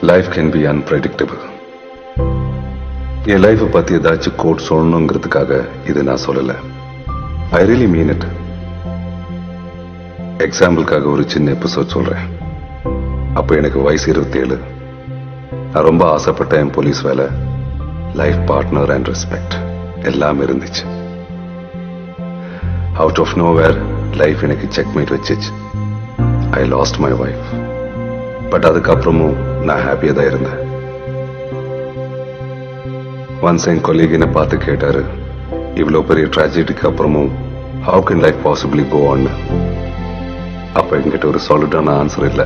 Life can be unpredictable. என் லைஃப்பை பத்தி ஏதாச்சும் கோட் சொல்லணுங்கிறதுக்காக இது நான் சொல்லல. I really mean it. எக்ஸாம்பிளுக்காக ஒரு சின்ன எபிசோட் சொல்றேன். அப்போ எனக்கு வயசு 27. நான் ரொம்ப ஆசைப்பட்ட என் போலீஸ் வேலை, லைஃப் பார்ட்னர் அண்ட் ரெஸ்பெக்ட் எல்லாம் இருந்துச்சு. அவுட் ஆஃப் நோவேர் லைஃப் எனக்கு செக்மேட் வச்சிச்சு. I lost my wife. But அதுக்கப்புறமும் நான் ஹாப்பியா தான் இருந்தேன். ஒன்ஸ் என் கொலீக் என்ன பார்த்து கேட்டாரு, இவ்வளவு பெரிய ட்ராஜடிக்கு அப்புறமும் how can life possibly go on. அப்ப என்கிட்ட ஒரு சாலிடான ஆன்சர் இல்லை.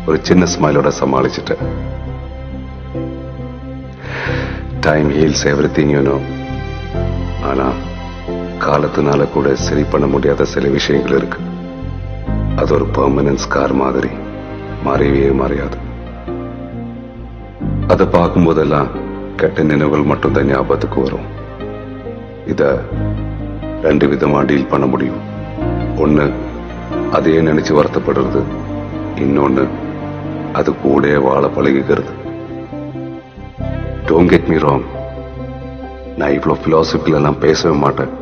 ஒரு சின்ன ஸ்மைலோட சமாளிச்சுட்டேன். Time heals everything you know. ஆனா காலத்தினால கூட சரி பண்ண முடியாத சில விஷயங்கள் இருக்கு. அது ஒரு பெர்மனன்ட் ஸ்கார் மாதிரி மறையவே மறையாது. அதை பார்க்கும் போதெல்லாம் கெட்ட நினைவுகள் மட்டும்தான் ஞாபகத்துக்கு வரும். இத 2 விதமா டீல் பண்ண முடியும். ஒண்ணு அதையே நினைச்சு வருத்தப்படுறது, இன்னொன்னு அது கூட வாழ பழகிக்கிறது. டோன்ட் கெட் மீ ராங், நான் இவ்வளவு பிலாசபில எல்லாம் பேசவே மாட்டேன்.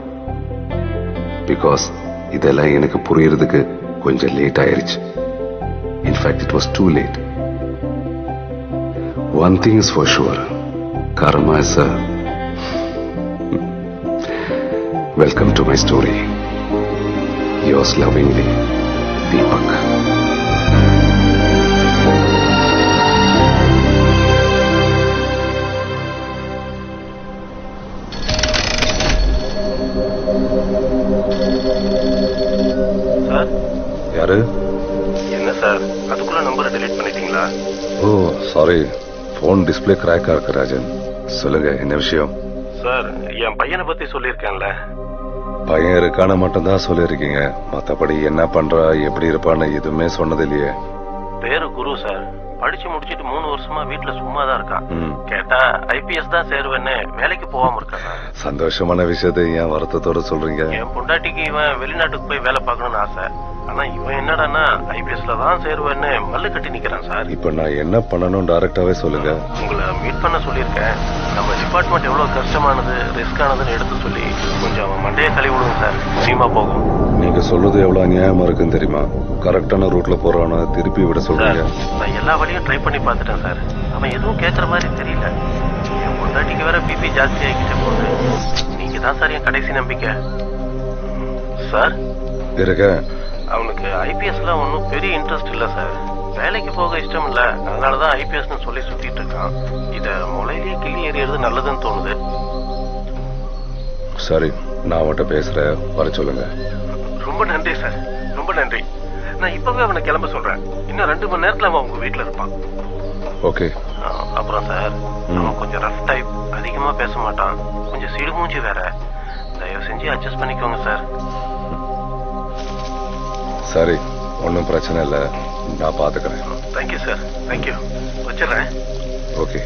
பிகாஸ் இதெல்லாம் எனக்கு புரியறதுக்கு கொஞ்சம் லேட் ஆயிருச்சு. In fact it was too late. One thing is for sure, karma is a... Welcome to my story. Yours lovingly, Deepak. Sir, யாரு? என்ன சார் அதுக்குள்ள நம்பரை டெலீட் பண்ணிட்டீங்களா? ஓ சாரி, போன் டிஸ்பிளே கிராக்கா இருக்கு ராஜன். சொல்லுங்க, என்ன விஷயம்? சார், என் பையனை பத்தி சொல்லியிருக்கேன்ல. பையன் இருக்கான மட்டும்தான் சொல்லியிருக்கீங்க. மத்தபடி என்ன பண்றா, எப்படி இருப்பான்னு எதுவுமே சொன்னது இல்லையே. பேரு குரு சார். படிச்சு முடிச்சிட்டு 3 வருஷமா வீட்டுல சும்மா தான் இருக்கான். கேட்டா ஐபிஎஸ் தான் சேருவேன்னு வேலைக்கு போகாம இருக்கான். சந்தோஷமான விஷயத்தை ஏன் வருத்தத்தோட சொல்றீங்க? என் பொண்டாட்டிக்கு இவன் வெளிநாட்டுக்கு போய் வேலை பார்க்கணும்னு ஆசை. ஆனா இவன் என்னடான்னா ஐபிஎஸ்ல தான் சேருவேன்னு மல்லு கட்டி நிக்கிறான் சார். இப்ப நான் என்ன பண்ணணும் டைரக்டாவே சொல்லுங்க. உங்களை மீட் பண்ண சொல்லியிருக்கேன். நம்ம டிபார்ட்மெண்ட் எவ்வளவு கஷ்டமானது, ரிஸ்கானதுன்னு எடுத்து சொல்லி கொஞ்சம் அவன் மண்டையை கழுவி விடுங்க சார். சீமா போகும். நீங்க சொல்றது எவ்வளவு அநியாயமா இருக்குன்னு தெரியுமா? கரெக்டான ரூட்ல போறான திருப்பி விட சொல்றீங்க. நான் எல்லா வழியும் ட்ரை பண்ணி பார்த்துட்டேன் சார். அவன் எதுவும் கேட்கற மாதிரி தெரியல. என் பொண்டாட்டிக்கு வேற பிபி ஜாஸ்தி ஆகிக்கிட்டே போகுது. நீங்க தான் சார் என் கடைசி நம்பிக்கை. சார் இருக்க. அவனுக்கு ஐபிஎஸ்ல ஒன்னும் பெரிய இன்ட்ரெஸ்ட் இல்ல சார். வேலைக்கு போக இஷ்டம் இல்ல. அதனாலதான் ஐபிஎஸ் சொல்லி சுத்திட்டு இருக்கான். இத முளையிலேயே கிள்ளி எறியறது நல்லதுன்னு தோணுது. சரி, நான் அவன்கிட்ட பேசுறேன், வர சொல்லுங்க. ரொம்ப நன்றி சார், ரொம்ப நன்றி. நான் இப்பவே அவனை கிளம்ப சொல்றேன். இன்னும் 2 மணி நேரத்துல அவன் உங்க வீட்டுல இருப்பான். ஓகே. அப்புறம் சார், அவன் கொஞ்சம் ரஃப் டைப், அதிகமா பேச மாட்டான், கொஞ்சம் சிடுமூஞ்சி வேற. தயவு செஞ்சு அட்ஜஸ்ட் பண்ணிக்கோங்க சார். சரி, ஒன்னும் பிரச்சனை இல்லை, நான் பாத்துக்கிறேன். Thank you sir, thank you. வச்சிடறேன். Okay.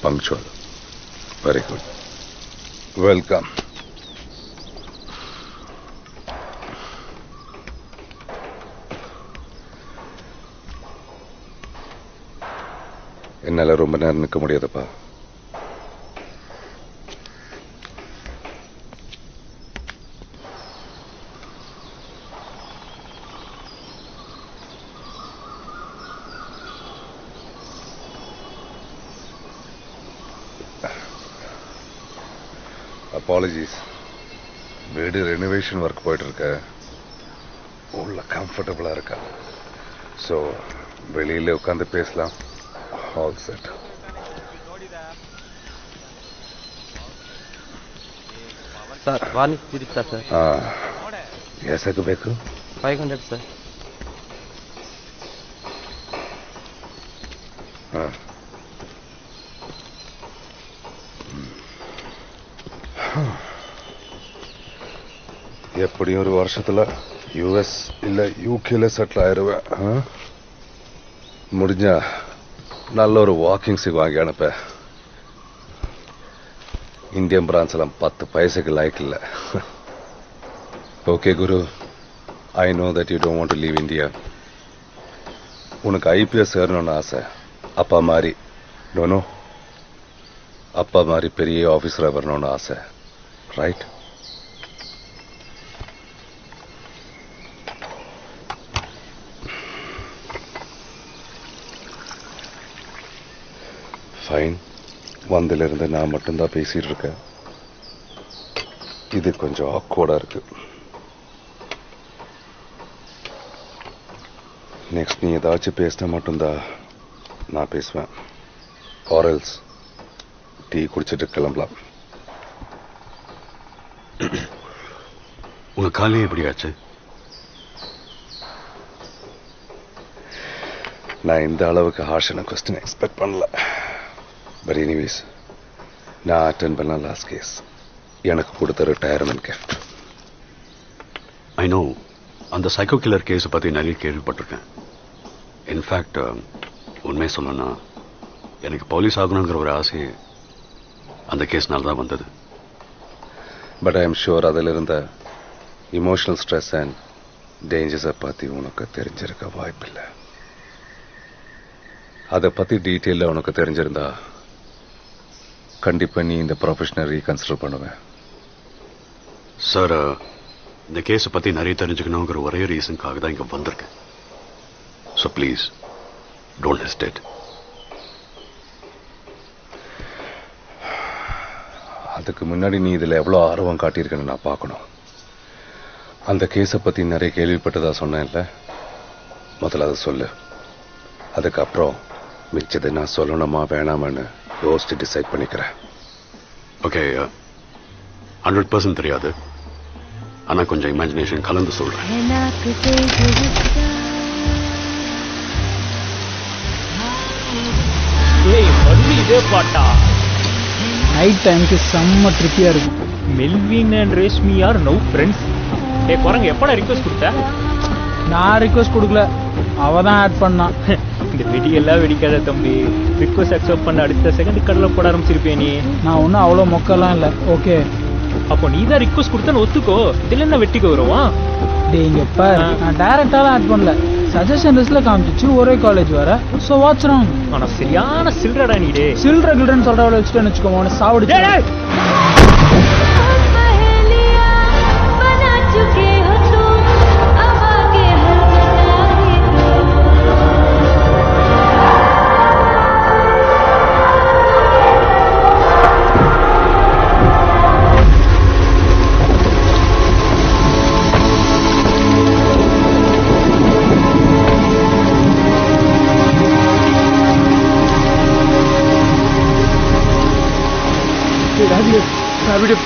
Punctual. Very good. Welcome. என்னால ரொம்ப நேரம் நிற்க முடியாதுப்பா. அப்பாலஜிஸ். வீடு ரெனோவேஷன் ஒர்க் போயிட்டு இருக்க. உள்ள கம்ஃபர்டபுளா இருக்கா? ஸோ வெளியில உட்காந்து பேசலாம். All set. ಸರ್ ವಾರ್ನಿಂಗ್ ಇರುತ್ತಾ ಸರ್? ಎಷ್ಟಕ್ಕೆ ಬೇಕು? 500 ಸರ್. எப்படியும் ஒரு வருஷத்துல யூஎஸ் இல்ல யூகேல செட்டில் ஆயிருவேன். முடிஞ்சா நல்ல ஒரு வாக்கிங் சிக் வாங்கி அனுப்ப. இந்தியன் பிரான்ஸ்லாம் 10 பைசைக்கு லாய்க்கு இல்லை. Okay Guru, I know that you don't want to leave India. உனக்கு ஐபிஎஸ் சேரணும்னு ஆசை. அப்பா மாதிரி நோ அப்பா மாதிரி பெரிய ஆபீசரா வரணும்னு ஆசை, ரைட்? ஃபைன். வந்திலிருந்து நான் மட்டும்தான் பேசிட்டு இருக்கேன். இது கொஞ்சம் ஆக்வர்டா இருக்கு. நெக்ஸ்ட் நீ ஏதாச்சும் பேசினா மட்டும்தான் நான் பேசுவேன். ஆரல்ஸ் டீ குடிச்சிட்டு கிளம்பலாம். உங்க காலையே எப்படி ஆச்சு? நான் இந்த அளவுக்கு ஹார்ஷான கொஸ்டின் எக்ஸ்பெக்ட் பண்ணல. பட் எனிவேஸ், நான் அட்டென்ட் பண்ண லாஸ்ட் கேஸ் எனக்கு கொடுத்த ரிட்டையர்மெண்ட் கிஃப்ட். ஐ நோ, அந்த சைக்கோ கில்லர் கேஸை பத்தி நிறைய கேள்விப்பட்டிருக்கேன். இன்ஃபேக்ட் உண்மையை சொல்லணும்னா எனக்கு போலீஸ் ஆகணுங்கிற ஒரு ஆசை அந்த கேஸ்னால தான் வந்தது. பட் ஐ எம் ஷுர் அதில் இருந்த இமோஷனல் ஸ்ட்ரெஸ் அண்ட் டேஞ்சர்ஸை பற்றி உனக்கு தெரிஞ்சிருக்க வாய்ப்பில்லை. அதை பற்றி டீட்டெயிலில் உனக்கு தெரிஞ்சிருந்தா கண்டிப்பாக நீ இந்த ப்ரொஃபஷனை ரீகன்சிடர் பண்ணுவேன். சார், இந்த கேஸை பத்தி நிறைய தெரிஞ்சுக்கணுங்கிற ஒரே ரீசனுக்காக தான் இங்க வந்திருக்கேன். So please don't hesitate. அதுக்கு முன்னாடி நீ இதில் எவ்வளோ ஆர்வம் காட்டியிருக்கேன்னு நான் பார்க்கணும். அந்த கேஸை பற்றி நிறைய கேள்விப்பட்டதா சொன்னேன்ல, முதல்ல அதை சொல்லு. அதுக்கப்புறம் மிச்சதை நான் சொல்லணுமா வேணாமான்னு யோசிச்சு டிசைட் பண்ணிக்கிறேன். ஓகே, 100% தெரியாது, ஆனா கொஞ்சம் இமேஜினேஷன் கலந்து சொல்றேன். இதே பாட்டா நைட் டைமுக்கு செம்ம ட்ரிப்பியாக இருக்கும். Melvin and Reshmi are no friends. குரங்கு எப்படா ரிக்வஸ்ட் கொடுத்த? நான் ரிக்வஸ்ட் கொடுக்கல, அவ தான் ஆட் பண்ணான். இந்த வெடியெல்லாம் வெடிக்காத தம்பி. ரிக்வஸ்ட் அக்செப்ட் பண்ண அடுத்த செகண்ட் கடலை போட ஆரம்பிச்சிருப்பேன் நீ. நான் ஒன்றும் அவ்வளோ மொக்கெல்லாம் இல்லை. ஓகே, அப்போ நீ தான் ரிக்வஸ்ட் கொடுத்தன்னு ஒத்துக்கோ. இதுல என்ன வெட்டிக்கு வருவான்? இங்க பாரு, நான் டைரக்டாலாம் ஆட் பண்ணல, சஜஷன் லிஸ்ட்ல காமிச்சிச்சு. ஒரே காலேஜ் வர. So what's wrong? ஆனா சரியான சில்றடா நீ. டே சில்ற கில்றன்னு சொல்றவளை வச்சுட்டேன்னு வச்சுக்கோங்க, உன சாவடிச்சு.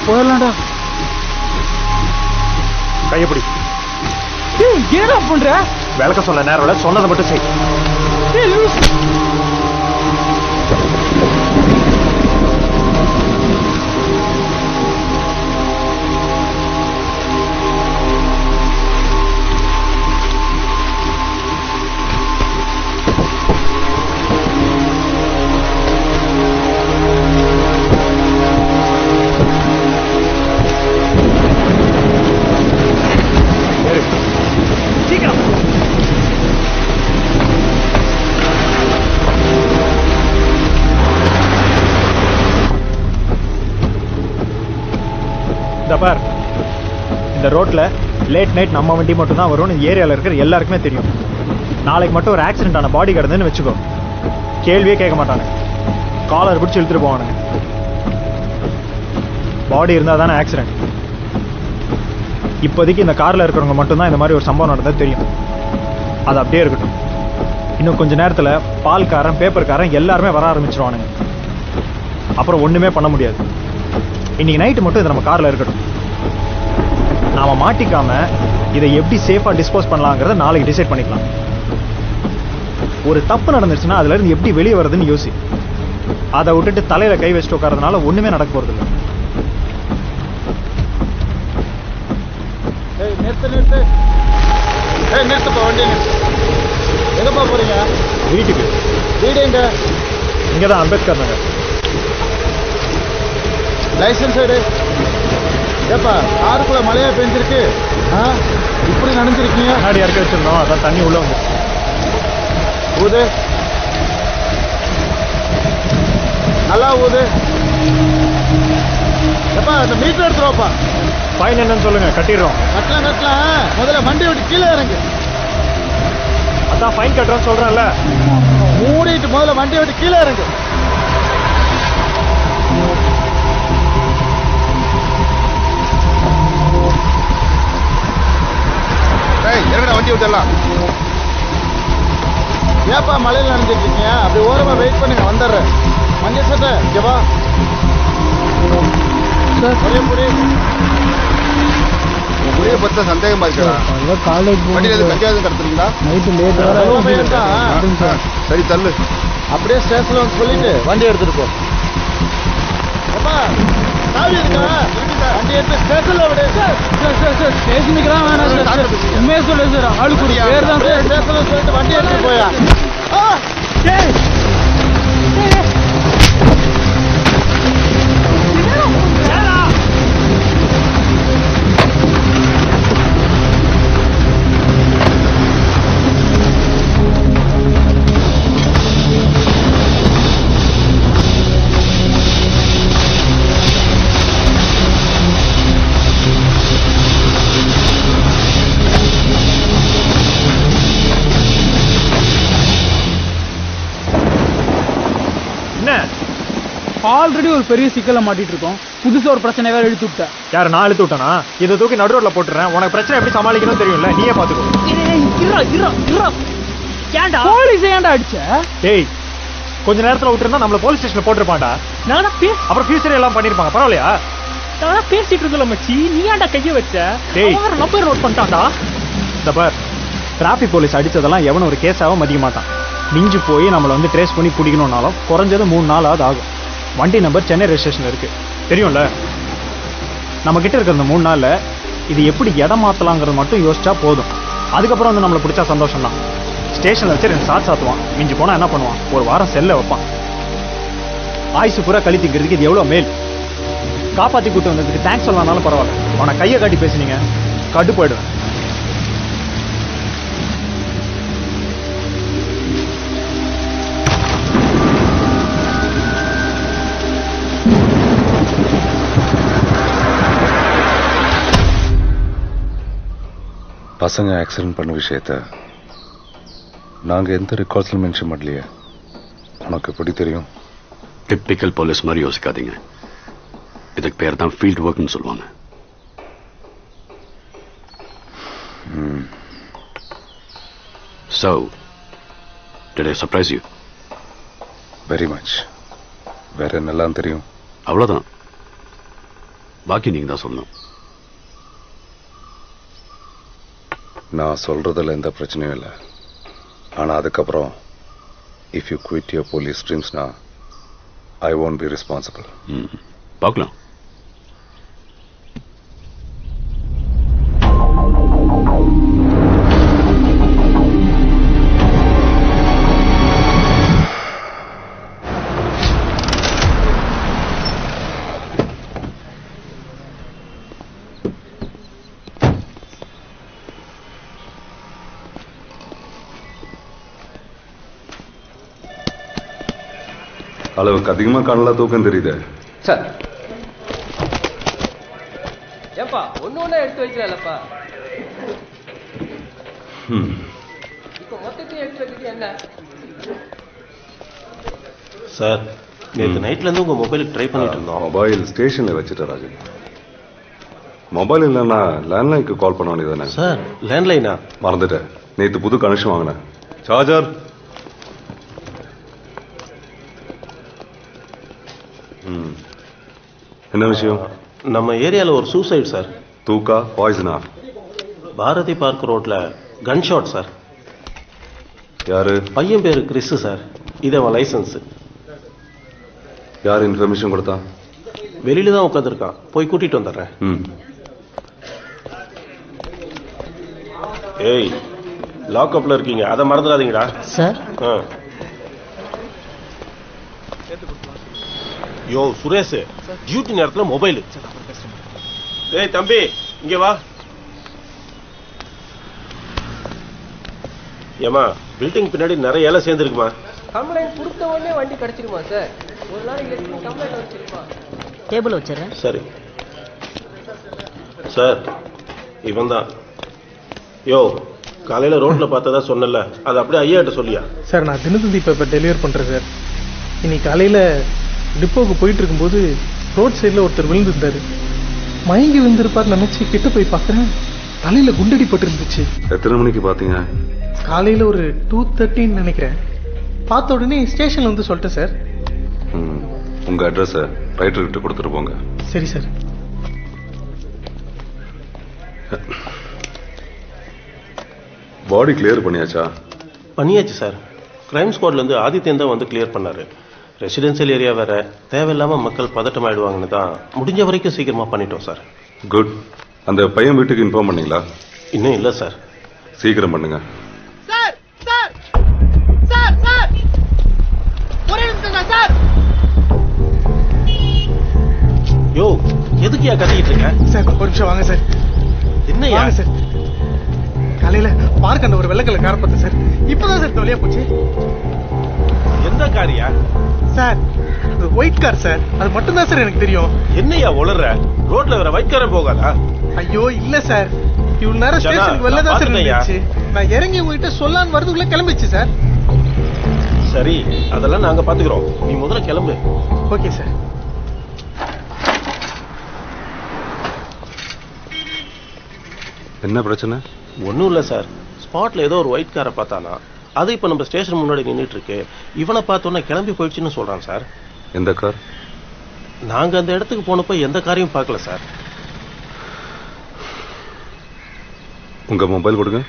போயிடலாம்டா. கையப்படி. ஏன் ஆஃப் பண்ற? விளக்க சொல்ல நேரம் சொன்னதை மட்டும் செய். பார், இந்த ரோட்ல லேட் நைட் நம்ம வண்டி மட்டும் தான் வரும்னு ஏரியாவில் இருக்கிற எல்லாருக்குமே தெரியும். நாளைக்கு மட்டும் ஒரு ஆக்சிடென்ட் ஆன பாடி கிடந்துன்னு வச்சுக்கோ, கேள்வியே கேட்க மாட்டானு. காலர் பிடிச்சி இழுத்துட்டு போவானுங்க. பாடி இருந்தால் தானே ஆக்சிடென்ட். இப்போதைக்கு இந்த காரில் இருக்கிறவங்க மட்டும்தான் இந்த மாதிரி ஒரு சம்பவம் நடந்தது தெரியும். அது அப்படியே இருக்கட்டும். இன்னும் கொஞ்சம் நேரத்தில் பால்காரன், பேப்பர்காரன் எல்லாருமே வர ஆரம்பிச்சிருவானுங்க. அப்புறம் ஒன்றுமே பண்ண முடியாது. இன்னைக்கு நைட்டு மட்டும் இது நம்ம காரில் இருக்கட்டும். நாம மாட்டிக்காம இதை எப்படி சேஃபா டிஸ்போஸ் பண்ணலாங்கிறத நாளைக்கு டிசைட் பண்ணிக்கலாம். ஒரு தப்பு நடந்துச்சுன்னா அதுல இருந்து எப்படி வெளியே வருதுன்னு யோசி. அதை விட்டுட்டு தலையில கை வச்சுட்டு உட்காரதுனால ஒண்ணுமே நடக்க போறது இல்லை. எங்கப்பா போறீங்க? வீட்டுக்கு. வீடு எங்க? இங்கதான் அம்பேத்கர் நகர். லைசன்ஸ் எடு. ஏப்பா ஆறுக்குள்ள மழையா பெஞ்சிருக்கு, இப்படி நனைஞ்சிருக்கீங்க. முன்னாடி இறக்கி வச்சிருந்தோம், அதான் தண்ணி உள்ள வந்து. ஊது, நல்லா ஊது. ஏப்பா இந்த மீட்டர் எடுத்துருவாப்பா. ஃபைன் என்னன்னு சொல்லுங்க, கட்டிடுறோம். கட்டலாம், முதல்ல வண்டி விட்டு கீழே இறங்கு. அதான் ஃபைன் கட்டுறோம்னு சொல்றேன்ல. மூடிட்டு முதல்ல வண்டியை விட்டு கீழே இறங்கு. வண்டி விட்டுலாம். ஏப்பா மழையில் நனைஞ்சிட்டு இருக்கீங்க, அப்படி ஓரமா வெயிட் பண்ணுங்க, வந்துடுறேன். மஞ்சள் சட்டை இங்க வா. முடிய பத்த சந்தேகமா இருக்கா? காலேஜ் கஞ்சாவது கடத்துறீங்களா? Night late. சரி தள்ளு. அப்படியே ஸ்டேஷன்ல வந்து சொல்லிட்டு வண்டி எடுத்துட்டு போ. சாவி இருக்கா? வண்டி எடுத்து ஸ்டேஷன்ல விடு. ஸ்டேஷனுக்குலாம் வேணாம் சார், உண்மையை சொல்லு சார். ஆளுக்கு ஒரு பேர் தான் சார். ஸ்டேஷன்ல சொல்லிட்டு வண்டி எடுத்துட்டு போயா. ஆல்ரெடி ஒரு பெரிய சிக்கலை மாட்டிட்டு இருக்கோம், புதுசா ஒரு பிரச்சனை வேற இழுத்து விட்டேன். யார் நான் இழுத்து விட்டனா? இதை தூக்கி நடு ரோட்ல போட்டுறேன். உனக்கு பிரச்சனை எப்படி சமாளிக்கணும்னு தெரியும்ல, நீயே பாத்துக்கோ. ஏன்டா போலீஸ் ஏன்டா அடிச்ச? டேய், கொஞ்ச நேரத்துல விட்டுருந்தா நம்மள போலீஸ் ஸ்டேஷன்ல போட்டுருப்பான்டா. அப்புறம் ஃபியூச்சர் எல்லாம் பண்ணிருப்பாங்க. பரவாயில்லையா? பேசிட்டு இருக்கல மச்சி, நீ ஏன்டா கைய வச்ச? டேய், நம்பர் நோட் பண்ணிட்டான்டா. இந்த பார், டிராபிக் போலீஸ் அடிச்சதெல்லாம் எவனும் ஒரு கேஸாவும் மதிக்க மாட்டான். மிஞ்சு போய் நம்மளை வந்து ட்ரேஸ் பண்ணி பிடிக்கணும்னாலும் குறைஞ்சது 3 நாளாவது ஆகும். வண்டி நம்பர் சென்னை ரெஜிஸ்ட்ரேஷன் இருக்கு, தெரியும்ல. நம்ம கிட்ட இருக்கிற 3 நாள்ல இது எப்படி இடம் மாத்தலாங்கிறது மட்டும் யோசிச்சா போதும். அதுக்கப்புறம் வந்து நம்மளை பிடிச்சா சந்தோஷம் தான். ஸ்டேஷன்ல வச்சு 2 சாட் சாத்துவான். மிஞ்சி போனா என்ன பண்ணுவான், ஒரு வாரம் செல்ல வைப்பான். ஆயுசு பூரா கழித்துக்கிறதுக்கு இது எவ்வளவு மேல். காப்பாத்தி கூட்டு வந்ததுக்கு தேங்க்ஸ் சொல்லனாலும் பரவாயில்ல. அவனை கையை காட்டி பேசுனீங்க, கடுப்பாயிடுவேன். பசங்க ஆக்சிடென்ட் பண்ண விஷயத்த நாங்க எந்த ரெக்கார்ட்ஸ்ல மென்ஷன் பண்ணலையே. உனக்கு எப்படி தெரியும்? டிப்பிக்கல் போலீஸ் மாதிரி யோசிக்காதீங்க. இதுக்கு பேர் தான் ஃபீல்ட் ஒர்க்னு சொல்லுவாங்க. So, did I surprise you? Very much. வேற என்னெல்லாம் தெரியும்? அவ்வளவுதான். பாக்கி நீங்க தான் சொல்லணும். நான் சொல்றதுல எந்த பிரச்சனையும் இல்லை. ஆனா அதுக்கப்புறம் if you quit your police ட்ரீம்ஸ்னா ஐ won't be responsible. பார்க்கலாம். அளவுக்கு அதிகமா கண்ணல தூக்கம் தெரியுது சார். ஏப்பா ஒண்ணு எடுத்து வைக்கலப்பா. இப்போ மொத்தத்தையும் எடுத்து வைக்கிறது என்ன சார்? நேற்று நைட்ல இருந்து உங்க மொபைலுக்கு ட்ரை பண்ணிட்டு இருந்தோம். மொபைல் ஸ்டேஷன்ல வச்சுட்டு ராஜு. மொபைல் இல்லைன்னா லேண்ட்லைனுக்கு கால் பண்ண வேண்டியதானே? சார் லேண்ட்லைனா? மறந்துட்டேன். நேற்று புது கனெக்ஷன் வாங்கினேன். சார்ஜர் என்ன விஷயம்? நம்ம ஏரியால ஒரு சூசைட் சார். தூக்கா பாய்சனா? பாரதி பார்க் ரோட்ல கன் ஷாட் சார். யாரு? பையன் பேரு கிறிஸ் சார். இது அவன் லைசன்ஸ். யார் இன்ஃபர்மேஷன் கொடுத்தா? வெளியில தான் உட்காந்துருக்கான், போய் கூட்டிட்டு வந்துடுறேன். ஏய், லாக்அப்ல இருக்கீங்க, அதை மறந்துடாதீங்கடா சார். யோ சுரேஷ், டியூட்டி நேரத்துல மொபைல் டேய் தம்பி இங்க வா. ஏமா பில்டிங் பின்னாடி நிறைய இலை சேர்ந்துருக்குமா? கம்ப்ளைண்ட் கொடுத்த உடனே வண்டி கிடைச்சிருமா சார்? ஒரு நாளைக்கு எத்தனை கம்ப்ளைண்ட் வச்சிருப்பா? டேபிள் வச்சிடறேன். சரி சார், இவன் தான். யோ, காலையில ரோட்ல பார்த்ததா சொன்னல, அது அப்படியே ஐயாட்ட சொல்லியா? சார் நான் தினத்தந்தி பேப்பர் டெலிவர் பண்ணுறேன் சார். இன்னைக்கு காலையில் டிப்போவுக்கு போயிட்டு இருக்கும்போது ரோட் சைடில் ஒருத்தர் விழுந்திருந்தாரு. மயங்கி விழுந்திருப்பார் நினச்சி கிட்ட போய் பார்க்குறேன், தலையில் குண்டடி பட்டு இருந்துச்சு. எத்தனை மணிக்கு பாத்தீங்க? காலையில் ஒரு 2:30 நினைக்கிறேன். பார்த்த உடனே ஸ்டேஷனில் வந்து சொல்லிட்டேன் சார். உங்க அட்ரஸ ரைட்டர் கிட்ட கொடுத்துட்டு போங்க. சரி சார். பாடி கிளியர் பண்ணியாச்சா? பண்ணியாச்சு சார். கிரைம் ஸ்குவாட்ல இருந்து ஆதித்யன் தான் வந்து கிளியர் பண்ணாரு. ரெசிடென்சியல் ஏரியா வேற, தேவையில்லாம மக்கள் பதட்டம் ஆயிடுவாங்கன்னு தான் முடிஞ்ச வரைக்கும் சீக்கிரமா பண்ணிட்டோம் சார். குட். அந்த பையன் வீட்டுக்கு இன்ஃபார்ம் பண்ணீங்களா? இன்னும் இல்லை சார். சீக்கிரம் பண்ணுங்க. சார் சார் சார் சார் ஒரே நிமிஷம் சார். யோ, எதுக்கியா கத்திக்கிட்டு இருக்க? சார் ஒரு நிமிஷம் வாங்க சார். என்னையா? வாங்க சார். காலையில் பார்க் அந்த ஒரு வெள்ளக்கல்ல காரை பார்த்தேன் சார். இப்போதான் சார் தொலையா போச்சு. எந்த காரியா? சார் அது ஒயிட் கார் சார். அது மட்டும்தான் சார் எனக்கு தெரியும். என்னையா உளற? ரோட்ல வேற வைக்காரன் போகாதா? ஐயோ இல்ல சார், இவ்வளவு நேரம் ஜனா, ஸ்டேஷனுக்கு வெளில தான் சார் நான் நின்னுச்சு. நான் இறங்கி உங்ககிட்ட சொல்லான்னு வரதுக்குள்ள கிளம்பிச்சு சார். சரி, அதெல்லாம் நாங்க பாத்துக்கிறோம். நீ முதல்ல கிளம்பு. Okay sir. என்ன பிரச்சனை? ஒன்றும் இல்லை சார். ஸ்பாட்ல ஏதோ ஒரு ஒயிட் காரை பார்த்தானா, அது இப்போ நம்ம ஸ்டேஷன் முன்னாடி நின்றுட்டு இருக்கு. இவனை பார்த்தோன்னா கிளம்பி போயிடுச்சுன்னு சொல்றான் சார். எந்த கார்? நாங்க அந்த இடத்துக்கு போனப்போ எந்த காரையும் பார்க்கல சார். உங்க மொபைல் கொடுங்க.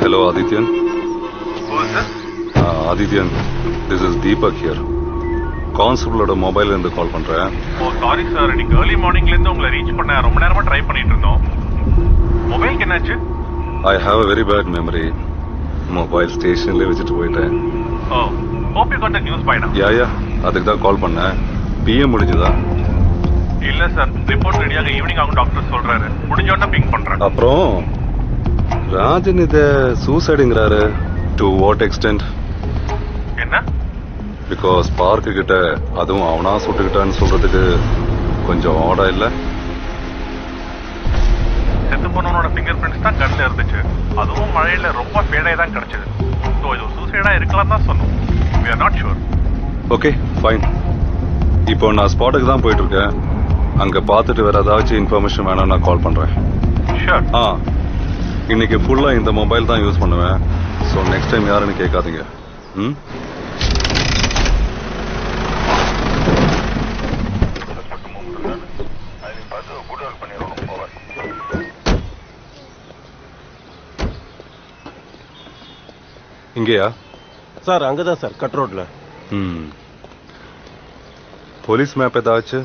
Hello Adityan. Adityan, this is Deepak here. கான்ஸ்டபிளோட மொபைல்ல இருந்து கால் பண்றேன். ஓ சாரி சார், இன்னைக்கு ஏர்லி மார்னிங்ல இருந்து உங்களை ரீச் பண்ண ரொம்ப நேரமா ட்ரை பண்ணிட்டு இருந்தோம். மொபைலுக்கு என்னாச்சு? I have a very bad memory. Mobile ஸ்டேஷன்ல வச்சுட்டு போயிட்டேன். ஓ, hope you got the news by now. யா அதுக்கு தான் கால் பண்ணேன். பிஎம் முடிஞ்சதா? இல்ல சார், ரிப்போர்ட் ரெடியாக ஈவினிங் ஆகும் டாக்டர் சொல்றாரு. முடிஞ்ச உடனே பிங் பண்றேன். அப்புறம் ராஜன் இத சூசைடுங்கிறாரு. To what extent? என்ன? பிகாஸ் பார்க்கு கிட்ட அதுவும் அவனா சுட்டுக்கிட்டான்னு சொல்றதுக்கு கொஞ்சம் ஆடா இல்ல? செத்து போனவனோட ஃபிங்கர் பிரிண்ட்ஸ் தான் கண்ணில் இருந்துச்சு. அதுவும் மழையில ரொம்ப ஃபேடாக தான் கிடைச்சது. ஸோ இது சூசைடா இருக்கலாம் தான் சொன்னோம். we are not sure. Okay fine. இப்போ நான் ஸ்பாட்டுக்கு தான் போயிட்டு இருக்கேன். அங்க பார்த்துட்டு வேற ஏதாச்சும் இன்ஃபர்மேஷன் வேணா நான் கால் பண்றேன். ஷூர். இன்னைக்கு ஃபுல்லா இந்த மொபைல் தான் யூஸ் பண்ணுவேன். ஸோ நெக்ஸ்ட் டைம் யாருன்னு கேட்காதீங்க. ம். இங்கேயா? சார் அங்கதான் சார், கட் ரோட்ல. போலீஸ் மேப் ஏதாச்சும்?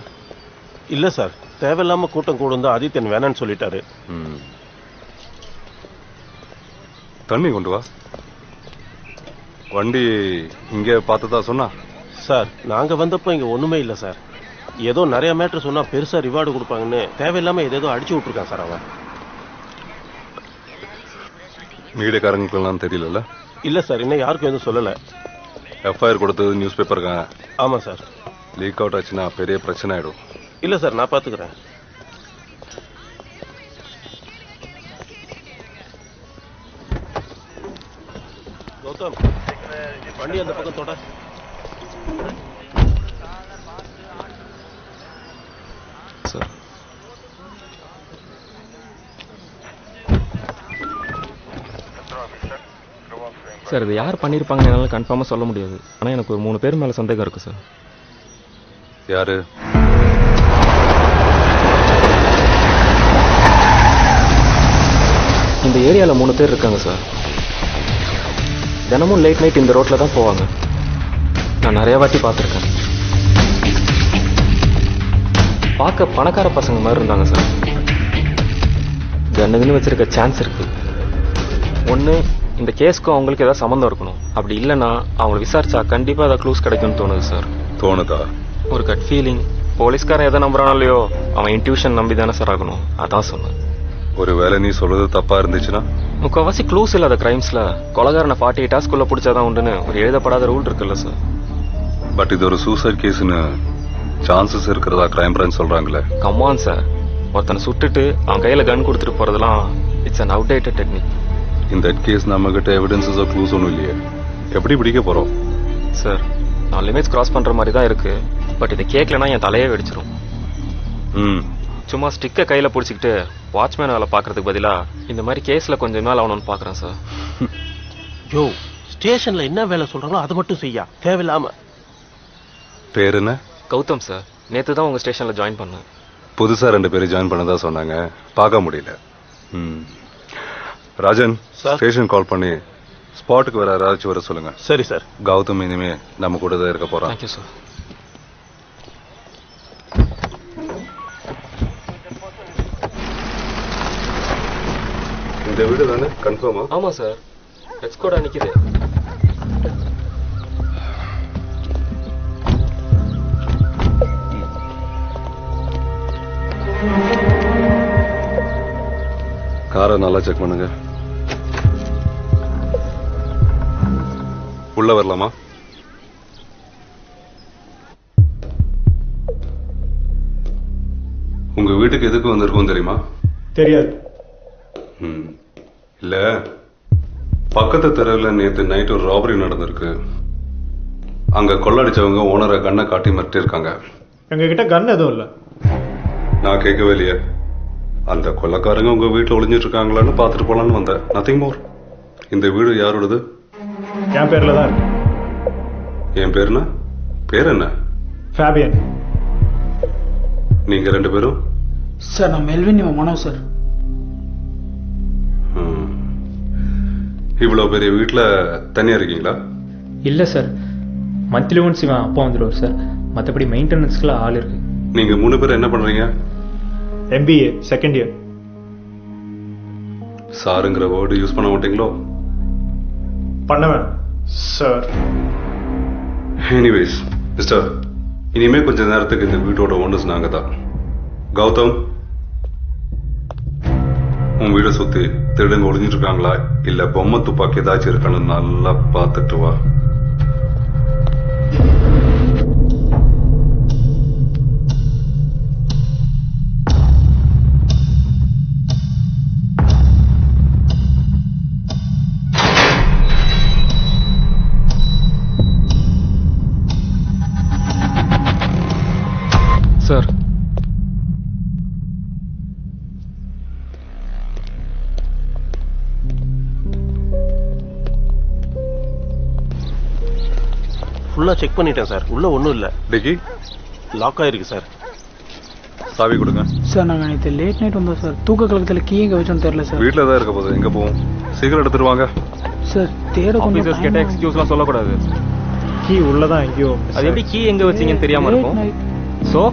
இல்ல சார், தேவையில்லாம கூட்டம் கூடும் தான் ஆதித்யன் வேணான்னு சொல்லிட்டாரு. தண்ணி கொண்டு வா. வண்டி இங்கே பார்த்ததா சொன்னா? சார் நாங்க வந்தப்போ இங்க ஒண்ணுமே இல்லை சார். ஏதோ நிறைய மேட்டர் சொன்னா பெருசா ரிவார்டு கொடுப்பாங்கன்னு தேவையில்லாம ஏதோ அடிச்சு விட்டுருக்கான் சார் அவன். மீடியக்காரங்களுக்கெல்லாம் தெரியல? இல்ல சார், இன்னும் யாருக்கும் எதுவும் சொல்லல. எஃப்ஐஆர் கொடுத்தது நியூஸ் பேப்பருங்க. ஆமா சார். லீக் அவுட் ஆச்சுன்னா பெரிய பிரச்சனை ஆயிடும். இல்ல சார், நான் பாத்துக்கிறேன். கௌதம், வண்டி அந்த பக்கம் தொட. சார் சார் இது யார் பண்ணியிருப்பாங்கன்னு என்னால் கன்ஃபார்மாக சொல்ல முடியாது. ஆனால் எனக்கு ஒரு 3 பேர் மேலே சந்தேகம் இருக்குது சார். யாரு? இந்த ஏரியாவில் 3 பேர் இருக்காங்க சார். தினமும் லேட் நைட் இந்த ரோட்டில் தான் போவாங்க. நான் நிறைய வாட்டி பார்த்துருக்கேன். பார்க்க பணக்கார பசங்க மாதிரி இருந்தாங்க சார். கன்னுன்னு வச்சிருக்க சான்ஸ் இருக்கு. ஒன்று, இந்த கேஸ்க்கும் அவங்களுக்கு ஏதாவது சம்மந்தம் இருக்கணும். அப்படி இல்லைன்னா அவங்களை விசாரிச்சா கண்டிப்பாக ஏதாவது க்ளூஸ் கிடைக்கும்னு தோணுது சார். தோணுதா? ஒரு கட் ஃபீலிங். போலீஸ்காரன் எதை நம்புறானோ இல்லையோ அவன் இன்ட்யூஷன் நம்பி தானே சார் ஆகணும். அதான் சொன்னேன். ஒருவேளை நீ சொல்றது தப்பா இருந்துச்சுன்னா? முக்கால்வாசி க்ளூஸ் இல்லாத கிரைம்ஸ்ல கொலகாரனை 48 ஹவர்ஸ்க்குள்ள பிடிச்சாதான் உண்டுன்னு ஒரு எழுதப்படாத ரூல் இருக்குல்ல சார். பட் இது ஒரு சூசைட் கேஸ்னு சான்சஸ் இருக்கிறதா கிரைம் பிரான்ச் சொல்றாங்களே. கம்மான் சார், ஒருத்தனை சுட்டுட்டு அவன் கையில கன் கொடுத்துட்டு போறதெல்லாம் இட்ஸ் அன் அவுடேட்டட் டெக்னிக். இந்த கேஸ் நம்ம கிட்ட எவிடன்சஸ் க்ளூஸ் ஒன்றும் இல்லையே, எப்படி பிடிக்க போறோம்? சார் நான் லிமிட்ஸ் கிராஸ் பண்ற மாதிரி தான் இருக்கு. பட் இதை கேட்கலன்னா என் தலையே வெடிச்சிடும். சும்மா ஸ்டிக்கை கையில பிடிச்சிக்கிட்டு வாட்ச்மேன் வேலை பாக்குறதுக்கு பதிலா இந்த மாதிரி கேஸ்ல கொஞ்சம் மேல ஆகணும்னு பாக்குறேன் சார். யோ, ஸ்டேஷன்ல என்ன வேலை சொல்றாங்களோ அது மட்டும் செய்யா, தேவையில்லாம. பேர் என்ன? கௌதம் சார். நேத்து தான் உங்க ஸ்டேஷன்ல ஜாயின் பண்ணேன். புதுசா 2 பேரும் ஜாயின் பண்ணதா சொன்னாங்க, பார்க்க முடியல. ராஜன், ஸ்டேஷன் கால் பண்ணி ஸ்பாட்டுக்கு வர யாராச்சும் வர சொல்லுங்க. சரி சார். கௌதம் இனிமே நம்ம கூட தான் இருக்க போறான். Thank you sir. இந்த வீடு தானே? கன்ஃபார்மா? ஆமா சார். எக்ஸ் கோடா நிக்குது. காரை நல்லா செக் பண்ணுங்க. உள்ள வரலாமா? உங்க வீட்டுக்கு எதுக்கு வந்திருக்கோம் தெரியுமா? தெரியாது. இல்ல, பக்கத்து தெருவில் நேத்து நைட் ஒரு ராபரி நடந்திருக்கு. அங்க கொள்ளடிச்சவங்க ஓனரை கண்ணை காட்டி மிரட்டி இருக்காங்க. எங்க கிட்ட கன் எதுவும் இல்ல. நான் கேட்கவே இல்லையே. அந்த கொள்ளக்காரங்க உங்க வீட்டுல ஒளிஞ்சிட்டு இருக்காங்களான்னு பாத்துட்டு போலான்னு வந்தேன். Nothing more. இந்த வீடு யாரோடது? என் பேர்ல தான் இருக்கு. என் பேருனா? பேர் என்ன? ஃபேபியன். நீங்க 2 பேரும்? சார் நான் மெல்வின், இவன் மனோ சார். இவ்வளவு பெரிய வீட்டுல தனியா இருக்கீங்களா? இல்லை சார், மந்த்லி ஒன்ஸ் இவன் அப்பா வந்துடுவார் சார். மற்றபடி மெயின்டெனன்ஸ்க்குலாம் ஆள் இருக்கு. நீங்க 3 பேர் என்ன பண்றீங்க? MBA second year. சாருங்கிற வேர்டு யூஸ் பண்ண மாட்டீங்களோ? பண்ணுவேன் சார். எனிவேஸ் மிஸ்டர், இனிமே கொஞ்ச நேரத்துக்கு இந்த வீட்டோட ஓனர்ஸ் நாங்க தான். கௌதம், உன் வீடை சுத்தி திருடங்க ஒளிஞ்சிட்டு இருக்காங்களா இல்ல பொம்மை துப்பாக்கி ஏதாச்சும் இருக்கான்னு நல்லா பார்த்துட்டு வா. சார் ஃபுல்லா செக் பண்ணிட்டேன் சார். உள்ள ஒண்ணும் இல்ல. டிக்கி லாக் ஆயிருக்கு சார். சாவி கொடுங்க. சார் நாங்கள் நேற்று லேட் நைட் வந்தோம் சார். தூக்க கலக்கத்தில் கீ எங்கே வச்சோன்னு தெரியல சார். வீட்டில் தான் இருக்க போகுது, எங்க போவோம்? சீக்கிரம் எடுத்துருவாங்க சார். தேட ஆஃபீஸர்ஸ் கிட்ட எக்ஸ்கியூஸ்லாம் சொல்லக்கூடாது. கீ உள்ளதான் எங்கேயோ. அது எப்படி கீ எங்க வச்சீங்கன்னு தெரியாம இருக்கும். சோ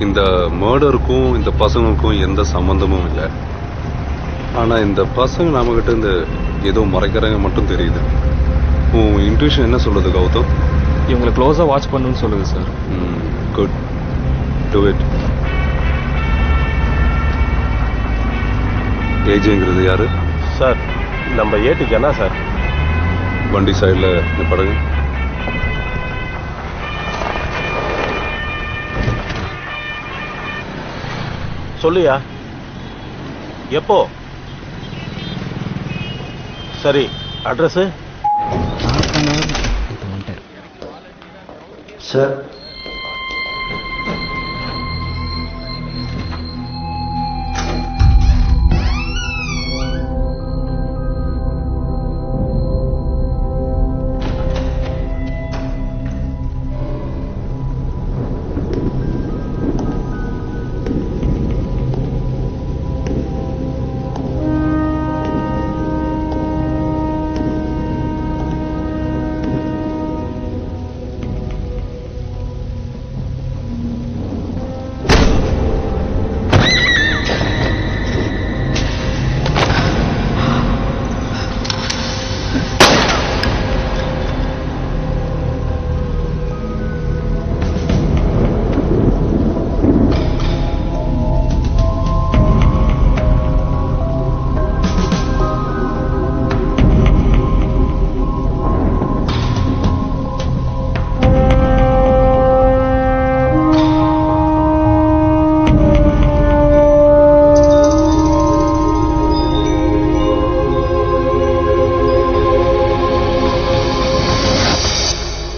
இந்த மர்டருக்கும் இந்த பசங்களுக்கும் எந்த சம்பந்தமும் இல்லை. ஆனா இந்த பசங்க நாம கிட்ட இருந்து ஏதோ மறைக்கிறாங்க மட்டும் தெரியுது. உன் இன்ட்யூஷன் என்ன சொல்லுது கௌதம்? இவங்களை க்ளோஸா வாட்ச் பண்ணுன்னு சொல்லுது சார். Good, do it. ஏஜிங்கிறது யாரு சார்? நம்ம ஏட்டுக்கு என்ன சார்? வண்டி சைடில் நிப்பாடுங்க. சொல்லுயா, எப்போ? சரி, அட்ரஸ்? சார்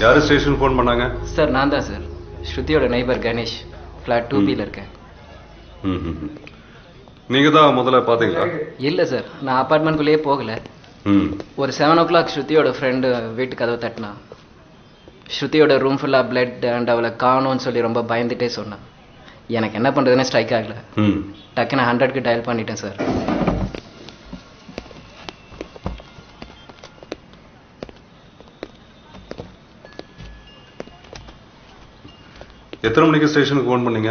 யாரு ஸ்டேஷன் ஃபோன் பண்ணாங்க? சார் நான் தான் சார், ஸ்ருதியோட நெய்பர் கணேஷ், ஃப்ளாட் 2Bல இருக்கேன். நீங்க தான் முதல்ல பாத்தீங்களா? இல்லை சார், நான் அப்பார்ட்மெண்ட்குள்ளேயே போகல. ஒரு 7 o'clock ஸ்ருதியோட ஃப்ரெண்டு வீட்டு கதவை தட்டினா. ஸ்ருதியோட ரூம் ஃபுல்லாக பிளட் அண்ட் அவளை காணோன்னு சொல்லி ரொம்ப பயந்துட்டே சொன்னான். எனக்கு என்ன பண்ணுறதுன்னு ஸ்ட்ரைக் ஆகல. டக்குன்னு 100க்கு டயல் பண்ணிட்டேன் சார். எத்தனை மணிக்கு ஸ்டேஷனுக்கு ஃபோன் பண்ணீங்க?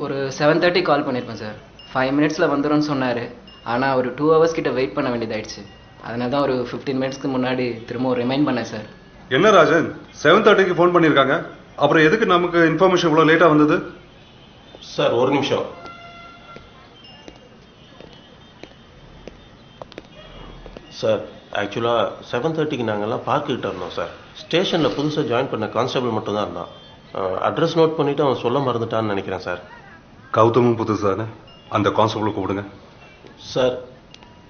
ஒரு 7:30 கால் பண்ணியிருப்பேன் சார். 5 minutesல வந்துடும்னு சொன்னார். ஆனால் ஒரு 2 hours கிட்ட வெயிட் பண்ண வேண்டியதாயிடுச்சு. அதனால தான் ஒரு 15 minutesக்கு முன்னாடி திரும்ப ரிமைண்ட் பண்ணேன் சார். என்ன ராஜன், 7:30க்கு ஃபோன் பண்ணியிருக்காங்க, அப்புறம் எதுக்கு நமக்கு இன்ஃபர்மேஷன் இவ்வளோ லேட்டாக வந்தது? சார் ஒரு நிமிஷம். சார் ஆக்சுவலாக 7:30க்கு நாங்கள்லாம் பார்க்கிட்ட இருந்தோம் சார். ஸ்டேஷனில் புதுசாக ஜாயின் பண்ண கான்ஸ்டபிள் மட்டும் தான் இருந்தான். அட்ரஸ் நோட் பண்ணிவிட்டு அவன் சொல்ல மறந்துட்டான்னு நினைக்கிறேன் சார். கௌதமும் புதுசானே, அந்த கான்ஸ்டபிளை கூப்பிடுங்க. சார்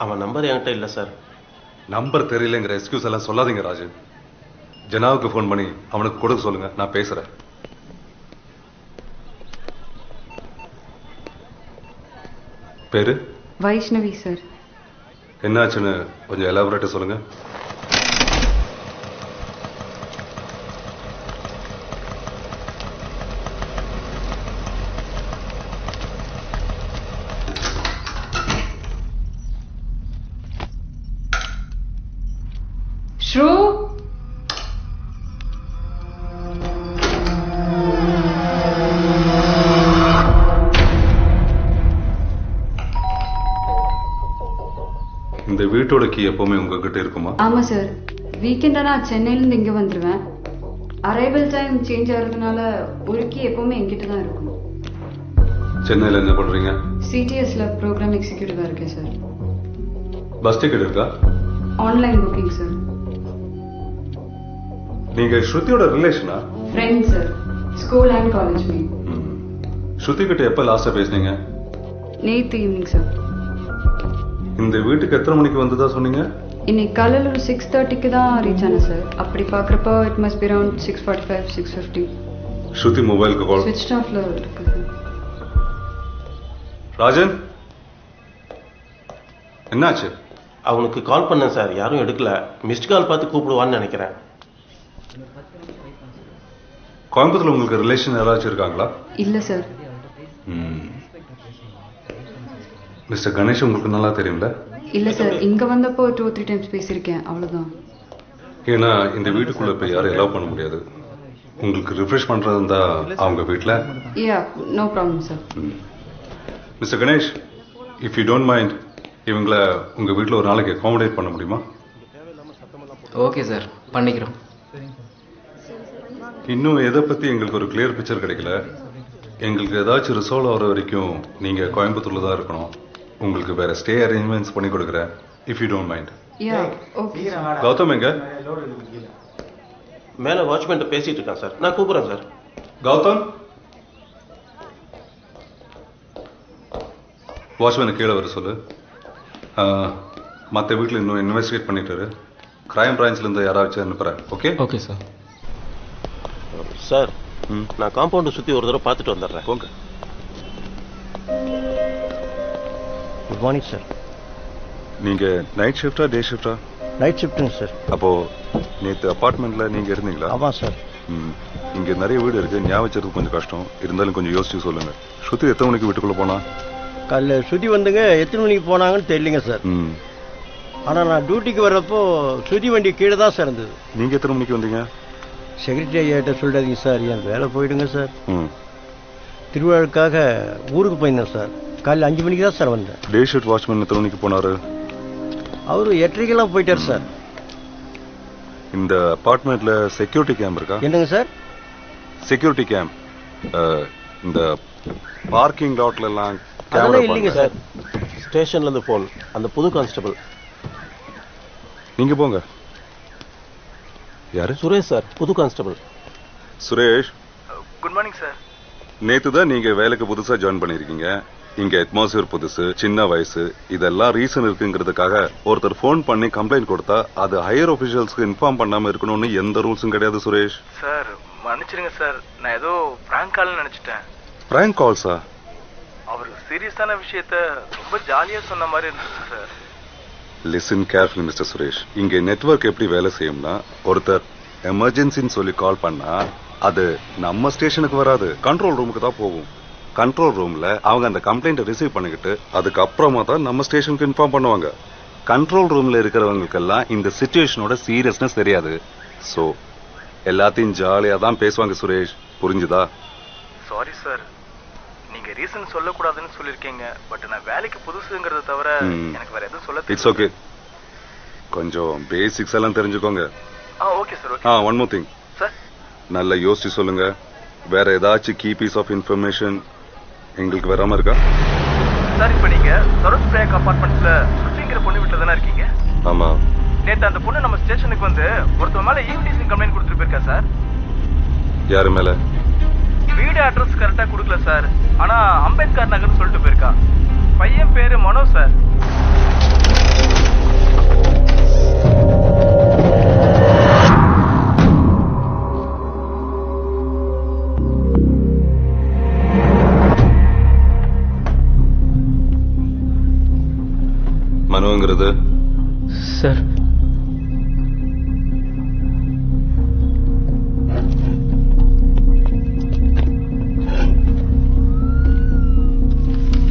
அவன் நம்பர் என்கிட்ட இல்லை சார். நம்பர் தெரியலங்கிற எக்ஸ்கியூஸ் எல்லாம் சொல்லாதீங்க ராஜன். ஜனாவுக்கு ஃபோன் பண்ணி அவனுக்கு கொடுக்க சொல்லுங்க, நான் பேசுறேன். பேரு? வைஷ்ணவி சார். என்னாச்சுன்னு கொஞ்சம் எலாபரேட்டா சொல்லுங்க. ஸ்ரூ, இந்த வீட்டோட கீ எப்பவுமே உங்ககிட்ட இருக்குமா? ஆமா சார். வீக்கெண்டா நான் சென்னையிலேருந்து இங்கே வந்துடுவேன். அரைவல் டைம் சேஞ்ச் ஆகிறதுனால ஒரு கீ எப்பவுமே என்கிட்ட தான் இருக்கும். சென்னையில் என்ன பண்றீங்க? சிடிஎஸ்ல ப்ரோக்ராம் எக்ஸிக்யூட்டிவா இருக்கேன் சார். பஸ் டிக்கெட் இருக்கா? Online booking sir. நீங்க ஸ்ருதியோட ரிலேஷனா? Friend sir, school and college meet. Shruti கிட்ட எப்ப லாஸ்டா பேசுனீங்க? நேற்று ஈவினிங் சார். இந்த வீட்டுக்கு எத்தனை மணிக்கு வந்ததா சொன்னீங்க? இன்னைக்கு காலையில் ஒரு 6:30க்கு தான் ரீச் ஆனேன் சார். அப்படி பார்க்குறப்போ இட் மஸ்ட் பி அரௌண்ட் 6:45, 6:50. ஸ்ருதி மொபைலுக்கு கால் ஸ்விட்ச் ஆஃப்ல இருக்கு சார். ராஜன், என்னாச்சு? அவனுக்கு கால் பண்ணேன் சார், யாரும் எடுக்கல. மிஸ்ட் கால் பார்த்து கூப்பிடுவான்னு நினைக்கிறேன். கோயம்புத்தூர்ல உங்களுக்கு ரிலேஷன் யாராச்சும் இருக்காங்களா? இல்லை சார். மிஸ்டர் கணேஷ் உங்களுக்கு நல்லா தெரியும்ல? இல்லை சார், இங்கே வந்தப்போ 2-3 டைம்ஸ் பேசியிருக்கேன், அவ்வளோதான். ஏன்னா இந்த வீட்டுக்குள்ள போய் யாரும் எலவ் பண்ண முடியாது. உங்களுக்கு ரிஃப்ரெஷ் பண்றது இருந்தா அவங்க வீட்டில். Yeah, no problem sir. Mister Ganesh, if you don't mind, இவங்களை உங்க வீட்டில் ஒரு நாளைக்கு அகாமடேட் பண்ண முடியுமா? ஓகே சார், பண்ணிக்கிறோம். இன்னும் எதை பத்தி எங்களுக்கு ஒரு கிளியர் பிக்சர் கிடைக்கல. எங்களுக்கு ஏதாச்சும் ரிசால்வ் ஆகிற வரைக்கும் நீங்க கோயம்புத்தூர்ல தான் இருக்கணும். உங்களுக்கு வேற ஸ்டே அரேஞ்ச்மெண்ட்ஸ் பண்ணி கொடுக்குறேன், if you don't mind. Yeah, okay. Gautham எங்க? மேலே வாட்ச்மேன்ட்ட பேசிட்டு இருக்கான் சார், நான் கூப்பிடுறேன் சார். கௌதம், வாட்ச்மேனை கீழே வர சொல்லு. மற்ற வீட்டில் இன்னும் இன்வெஸ்டிகேட் பண்ணிட்டு கிரைம் பிரான்ச்லேருந்து யாராச்சும் அனுப்புகிறேன். ஓகே? Okay sir. சார், நான் காம்பவுண்டை சுற்றி ஒரு தடவை பார்த்துட்டு வந்துடுறேன். போங்க. Good morning sir. நீங்கள் நைட் ஷிஃப்டா டே ஷிஃப்டா? நைட் ஷிஃப்ட்டுங்க சார். அப்போது நேற்று அப்பார்ட்மெண்ட்டில் நீங்கள் இருந்தீங்களா? ஆமாம் சார். இங்கே நிறைய வீடு இருக்குது, ஞாபகம் வச்சுறது கொஞ்சம் கஷ்டம். இருந்தாலும் கொஞ்சம் யோசிச்சு சொல்லுங்கள். ஸ்ருதி எத்தனை மணிக்கு வீட்டுக்குள்ளே போனா? காலைல ஸ்ருதி வந்துங்க, எத்தனை மணிக்கு போனாங்கன்னு தெரியலிங்க சார். ஆனால் நான் டியூட்டிக்கு வர்றப்போ ஸ்ருதி வண்டி கீழே தான் சார் இருந்தது. நீங்கள் எத்தனை மணிக்கு வந்தீங்க? செக்ரட்டரி ஐயாட்ட சொல்லிடாதீங்க சார், என் வேலை போயிடுங்க சார். திருவிழாவுக்காக ஊருக்கு போயிருந்தேன் சார். காலையில் 5 மணிக்கு தான் சார் வந்தேன். டே ஷிஃப்ட் வாட்ச்மேன் எத்தனை மணிக்கு போனாரு? அவரு 8:30க்கெல்லாம் போயிட்டார் சார். இந்த அபார்ட்மெண்ட்ல செக்யூரிட்டி கேம்ப் இருக்கா? என்னங்க சார்? செக்யூரிட்டி கேம்ப் இந்த பார்க்கிங் லாட்ல எல்லாம் கேமரா இல்லைங்க சார். ஸ்டேஷன்ல இருந்து போன், அந்த புது கான்ஸ்டபிள். நீங்க போங்க. யாரு? சுரேஷ் சார், புது constable. Suresh, good morning sir. நேத்து தான் நீங்க வேலைக்கு புதுசா ஜாயின் பண்ணிருக்கீங்க. இங்க அட்மாஸ்பியர் புதுசு, சின்ன வயசு, இதெல்லாம் ரீசன் இருக்குங்கிறதுக்காக ஒருத்தர் ஃபோன் பண்ணி கம்ப்ளைண்ட் கொடுத்தா அது ஹையர் ஆபீஷியல்ஸ்க்கு இன்ஃபார்ம் பண்ணாம இருக்கணும்னு எந்த ரூல்ஸும் கிடையாது சுரேஷ். சார் மன்னிச்சிருங்க சார், நான் ஏதோ பிராங்க் கால்னு நினைச்சிட்டேன். பிராங்க் கால்ஸா? அவர் சீரியஸான விஷயத்த ரொம்ப ஜாலியா சொன்ன மாதிரி இருந்துச்சு sir. Listen carefully mister Suresh. இங்க நெட்வொர்க் எப்படி வேலை செய்யும்னா, ஒருத்தர் எமர்ஜென்சின்னு சொல்லி கால் பண்ணா அது நம்ம ஸ்டேஷனுக்கு வராது, கண்ட்ரோல் ரூமுக்கு தான் போகும். கண்ட்ரோல் ரூம்ல அவங்க அந்த கம்ப்ளைண்ட்டை ரிசீவ் பண்ணிக்கிட்டு அதுக்கப்புறமா தான் நம்ம ஸ்டேஷனுக்கு இன்ஃபார்ம் பண்ணுவாங்க. கண்ட்ரோல் ரூம்ல இருக்கிறவங்களுக்கெல்லாம் இந்த சிச்சுவேஷனோட சீரியஸ்னஸ் தெரியாது. சோ எல்லாத்தையும் ஜாலியா தான் பேசுவாங்க சுரேஷ், புரிஞ்சுதா? சாரி சார், நீங்க ரீசன் சொல்லக்கூடாதுன்னு சொல்லிருக்கீங்க. பட் நான் வேலைக்கு புதுசுங்கிறத தவிர எனக்கு வேற எதுவும் சொல்ல இட்ஸ் ஓகே. கொஞ்சம் பேசிக்ஸ் எல்லாம் தெரிஞ்சுக்கோங்க. Okay sir. Okay. One more thing sir, நல்லா யோசிச்சு சொல்லுங்க. வேற ஏதாச்சும் கீ பீஸ் ஆஃப் இன்ஃபர்மேஷன் எங்களுக்கு வராம இருக்கா? சார் இப்ப நீங்க சரோஜ் பிரேக் அபார்ட்மெண்ட்ஸ்ல சுத்திங்கிற பொண்ணு வீட்டுல தானே இருக்கீங்க? ஆமா. நேத்து அந்த பொண்ணு நம்ம ஸ்டேஷனுக்கு வந்து ஒருத்தர் மேல ஈவ்டீசிங் கம்ப்ளைண்ட் கொடுத்துட்டு போயிருக்கா சார். யாரு மேல? வீடு அட்ரஸ் கரெக்டா கொடுக்கல சார், ஆனா அம்பேத்கர் நகர்னு சொல்லிட்டு போயிருக்கா. பையன் பேரு மனோ சார். மனோங்கிறது சார்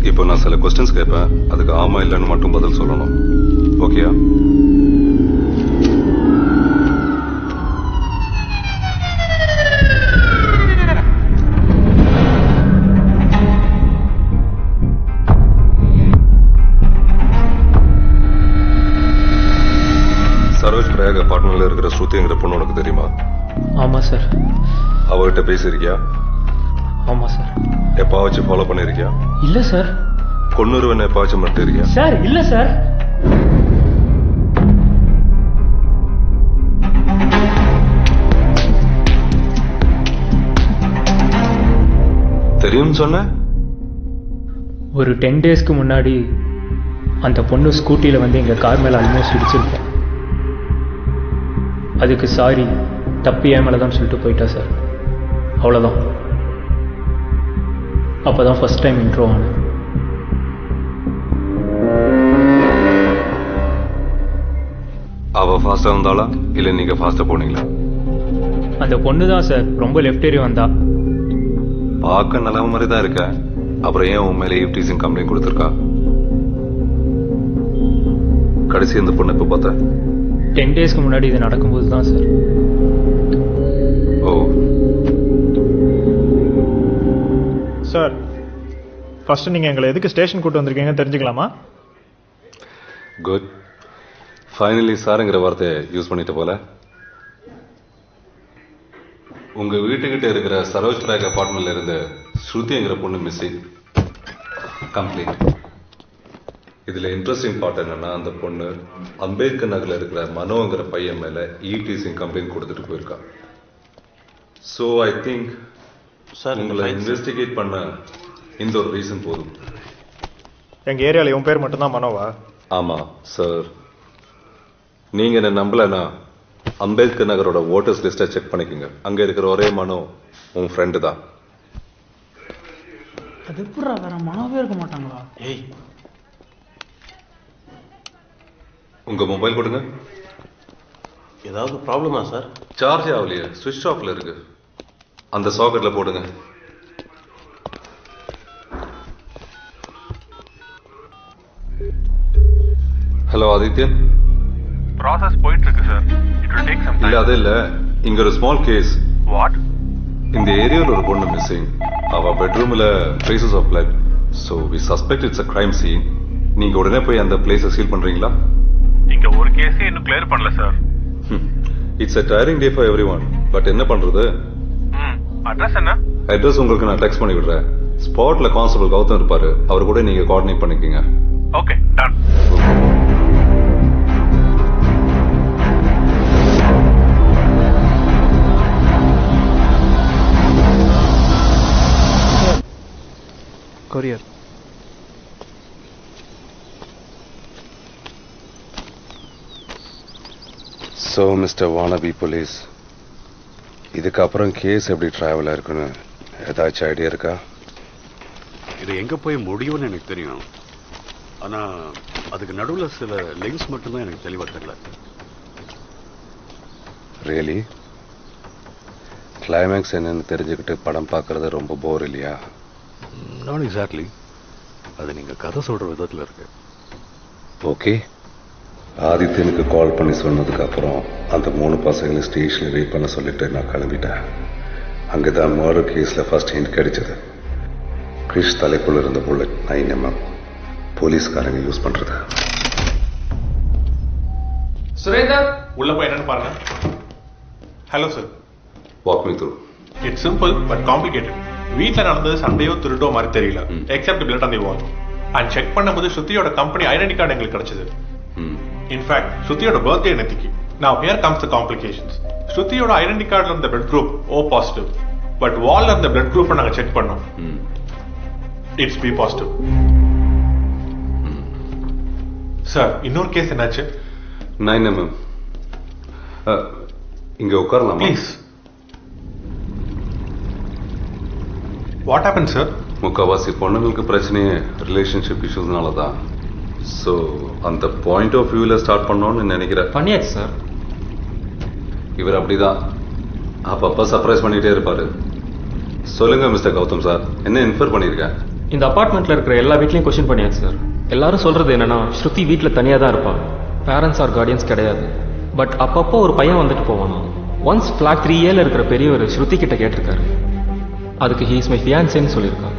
இப்போ நான் சில கொஸ்டின்ஸ் கேட்பேன், அதுக்கு ஆமா இல்லைன்னு மட்டும் பதில் சொல்லணும். ஓகேயா? சரோஜ் பிரயாக் அபார்ட்மெண்ட்ல இருக்கிற ஸ்ருதிங்கிற பொண்ணு உனக்கு தெரியுமா? ஆமா சார். அவர்கிட்ட பேசியிருக்கியா? ஆமா சார். எப்பாச்சும் ஃபாலோ பண்ணிருக்கியா? இல்ல சார். கொன்னூறுவன் எப்பாச்சும் மட்டும் இருக்கியா? சார் இல்ல சார். தெரியும் சொன்ன? ஒரு 10 டேஸ்க்கு முன்னாடி அந்த பொண்ணு ஸ்கூட்டியில் வந்து எங்கள் கார் மேலே ஆல்மோஸ்ட் இடிச்சிருப்போம். அதுக்கு சாரி, தப்பு ஏன் மேலே தான் சொல்லிட்டு போயிட்டா சார், அவ்வளோதான். அப்போ தான் ஃபஸ்ட் டைம் இன்ட்ரோ ஆனேன். அவ ஃபாஸ்டா வந்தாளா இல்லை நீங்க ஃபாஸ்டா போனீங்களா? அந்த பொண்ணு தான் சார் ரொம்ப லெஃப்ட் ஏறி வந்தா. பார்க்க நல்ல மாதிரி தான் இருக்க, அப்புறம் ஏன் உன் மேலே ஈவ்டீசிங் கம்ப்ளைண்ட் கொடுத்துருக்கா? கடைசி அந்த பொண்ணு எப்போ பார்த்த? 10 டேஸ்க்கு முன்னாடி இது நடக்கும்போது தான் சார். ஓ சார், ஃபர்ஸ்ட் நீங்க எங்களை எதுக்கு ஸ்டேஷன் கூட்டு வந்திருக்கீங்கன்னு தெரிஞ்சுக்கலாமா? குட். ஃபைனலி சாருங்கிற வார்த்தையை யூஸ் பண்ணிட்டு போல. உங்க வீட்டுக்கிட்ட இருக்கிற சரோஜ் பிரயாக் அபார்ட்மெண்ட்ல இருந்து ஸ்ருதிங்கிற பொண்ணு மிஸ்ஸிங். கம்ப்ளீட். இதுல இன்ட்ரெஸ்டிங் பார்ட் என்னன்னா, அந்த பொண்ணு அம்பேத்கர் நகர்ல இருக்கிற மனோங்கிற பையன் மேல ஈவ்டீசிங் கம்ப்ளைண்ட் கொடுத்துட்டு போயிருக்கா. ஸோ ஐ திங்க் உங்களை இன்வெஸ்டிகேட் பண்ண இந்த ஒரு ரீசன் போதும். எங்க ஏரியால இவன் பேர் மட்டும்தான் மனோவா? ஆமா சார். நீங்க என்ன நம்பலன்னா அம்பேத்கர் நகரோட ஓட்டர்ஸ் லிஸ்ட்டை செக் பண்ணிக்கோங்க. அங்க இருக்கிற ஒரே மனோ உன் ஃப்ரெண்டு தான். அது எப்படா வேற மனோவே இருக்க மாட்டாங்களா? ஏய், உங்க மொபைல் கொடுங்க. ஏதாவது ப்ராப்ளமா சார்? சார்ஜ் ஆகலையே, சுவிட்ச் ஆஃப்ல இருக்கு. அந்த சாக்கெட்ல போடுங்க. ஹலோ ஆதித்யன். ப்ராசஸ் போயிட்டு இருக்கு sir. It will take some time. இல்ல அது இல்ல, இங்க ஒரு ஸ்மால் கேஸ். வாட்? இந்த ஏரியாவில் ஒரு பொண்ணு மிஸ்ஸிங். அவ பெட்ரூம்ல traces of blood. So we suspect it's a crime scene. நீங்க உடனே போய் அந்த பிளேஸை சீல் பண்றீங்களா? இங்க ஒரு கேஸே இன்னும் கிளியர் பண்ணல sir. It's a tiring day for everyone. But என்ன பண்றது? அட்ரஸ் என்ன? அட்ரஸ் உங்களுக்கு நான் டெக்ஸ்ட் பண்ணி விடுறேன். ஸ்பாட்ல கான்ஸ்டபிள் கௌதம் இருப்பாரு, அவர் கூட நீங்க கோஆர்டினேட் பண்ணிக்கங்க. Okay, done. Courier so mister wannabe police, இதுக்கப்புறம் கேஸ் எப்படி டிராவல் இருக்குன்னு ஏதாச்சும் ஐடியா இருக்கா? இது எங்க போய் முடியும்னு எனக்கு தெரியும். ஆனா அதுக்கு நடுவுல சில லிங்க்ஸ் மட்டும்தான் எனக்கு தெளிவா தெரியல. ரியலி? கிளைமேக்ஸ் என்னன்னு தெரிஞ்சுக்கிட்டு படம் பார்க்கறது ரொம்ப போர் இல்லையா? Not exactly. அது நீங்க கதை சொல்ற விதத்துல இருக்கு. ஓகே, ஆதித்யனுக்கு கால் பண்ணி சொன்னதுக்கு அப்புறம் அந்த 3 பசங்களை ஸ்டேஷன்ல வெயிட் பண்ண சொல்லிட்டு நான் கிளம்பிட்டேன். அங்கதான் மர்டர் கேஸ்ல ஃபர்ஸ்ட் ஹிண்ட் கிடைச்சது. கிறிஷ் தலைக்குள்ள இருந்த புல்லட் 9mm போலீஸ்காரங்க யூஸ் பண்றது. சுரேந்தர் உள்ள போய் என்னன்னு பாருங்க. Hello sir. Walk me through. It's simple but complicated. வீட்டில் நடந்தது சண்டையோ திருட்டோ மாதிரி தெரியல, except blood on the wall. And check பண்ணும்போது ஸ்ருதியோட கம்பெனி ஐடென்டி கார்டு எங்களுக்கு கிடைச்சது. இன்ஃபேக்ட் ஸ்ருதியோட பர்த்டே நேத்திக்கு. Now here comes the complications. ஸ்ருதியோட ஐடென்டி கார்டுல இருந்த blood group O positive. But வால்ல இருந்த பிளட் குரூப்பை நாங்க செக் பண்ணோம். It's B positive. சார் இன்னொரு கேஸ் என்னாச்சு? 9mm. இங்க உட்காரலாம் ப்ளீஸ். What happen sir? முக்காவாசி பொண்ணுங்களுக்கு பிரச்சனையே ரிலேஷன்ஷிப் இஷ்யூஸ்னால தான். ஸோ அந்த பாயிண்ட் ஆஃப் வியூவில் ஸ்டார்ட் பண்ணோன்னு நினைக்கிறேன். பண்ணியாச்சு சார். இவர் அப்படிதான் அப்பப்போ சர்ப்ரைஸ் பண்ணிகிட்டே இருப்பார். சொல்லுங்கள் மிஸ்டர் கௌதம் சார், என்ன இன்ஃபர் பண்ணியிருக்கேன்? இந்த அபார்ட்மெண்ட்ல இருக்கிற எல்லா வீட்லையும் கொஸ்டின் பண்ணியாச்சு சார். எல்லாரும் சொல்றது என்னன்னா ஸ்ருதி வீட்டில் தனியாக தான் இருப்பான். பேரண்ட்ஸ் ஆர் கார்டியன்ஸ் கிடையாது. பட் அப்பப்போ ஒரு பையன் வந்துட்டு போவானா. ஒன்ஸ் ஃபிளாட் 3Aல இருக்கிற பெரியவர் ஸ்ருதி கிட்ட கேட்டிருக்காரு. அதுக்கு ஹீ இஸ் மை ஃபியான்சேன்னு சொல்லியிருக்காரு.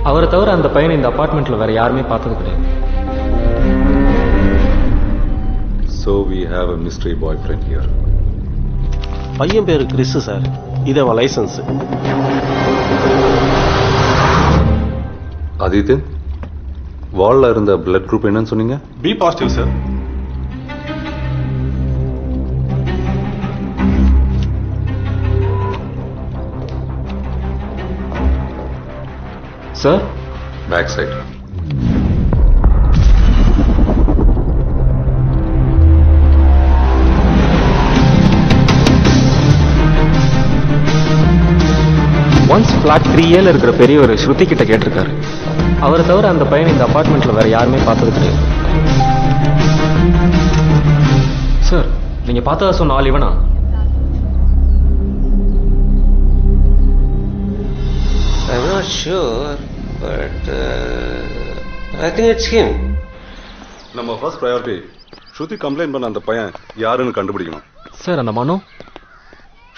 அவரை தவிர அந்த பையனை இந்த அபார்ட்மெண்ட்ல வேற யாருமே பார்த்தது கிடையாது. So we have a mystery boyfriend here. பையன் பேரு கிறிஸ் சார். இது அவன் லைசன்ஸ். ஆதித்யன், வால்ல இருந்த பிளட் குரூப் என்னன்னு சொன்னீங்க? B positive sir. Sir back side. Once flat 3Aல இருக்கிற பெரியவர் ஸ்ருதி கிட்ட கேட்டிருக்காரு. அவரை தவிர அந்த பையனை இந்த அபார்ட்மெண்ட்ல வேற யாருமே பார்த்தது கிடையாது. சார் நீங்க பார்த்ததா சொன்ன ஆள் இவனா? I'm not sure, but I think it's him. நம்ம ஃபர்ஸ்ட் ப்ரையாரிட்டி ஸ்ருதி கம்ப்ளைண்ட் பண்ண அந்த பையன் யாருன்னு கண்டுபிடிக்கணும். சார் அந்த மனோ?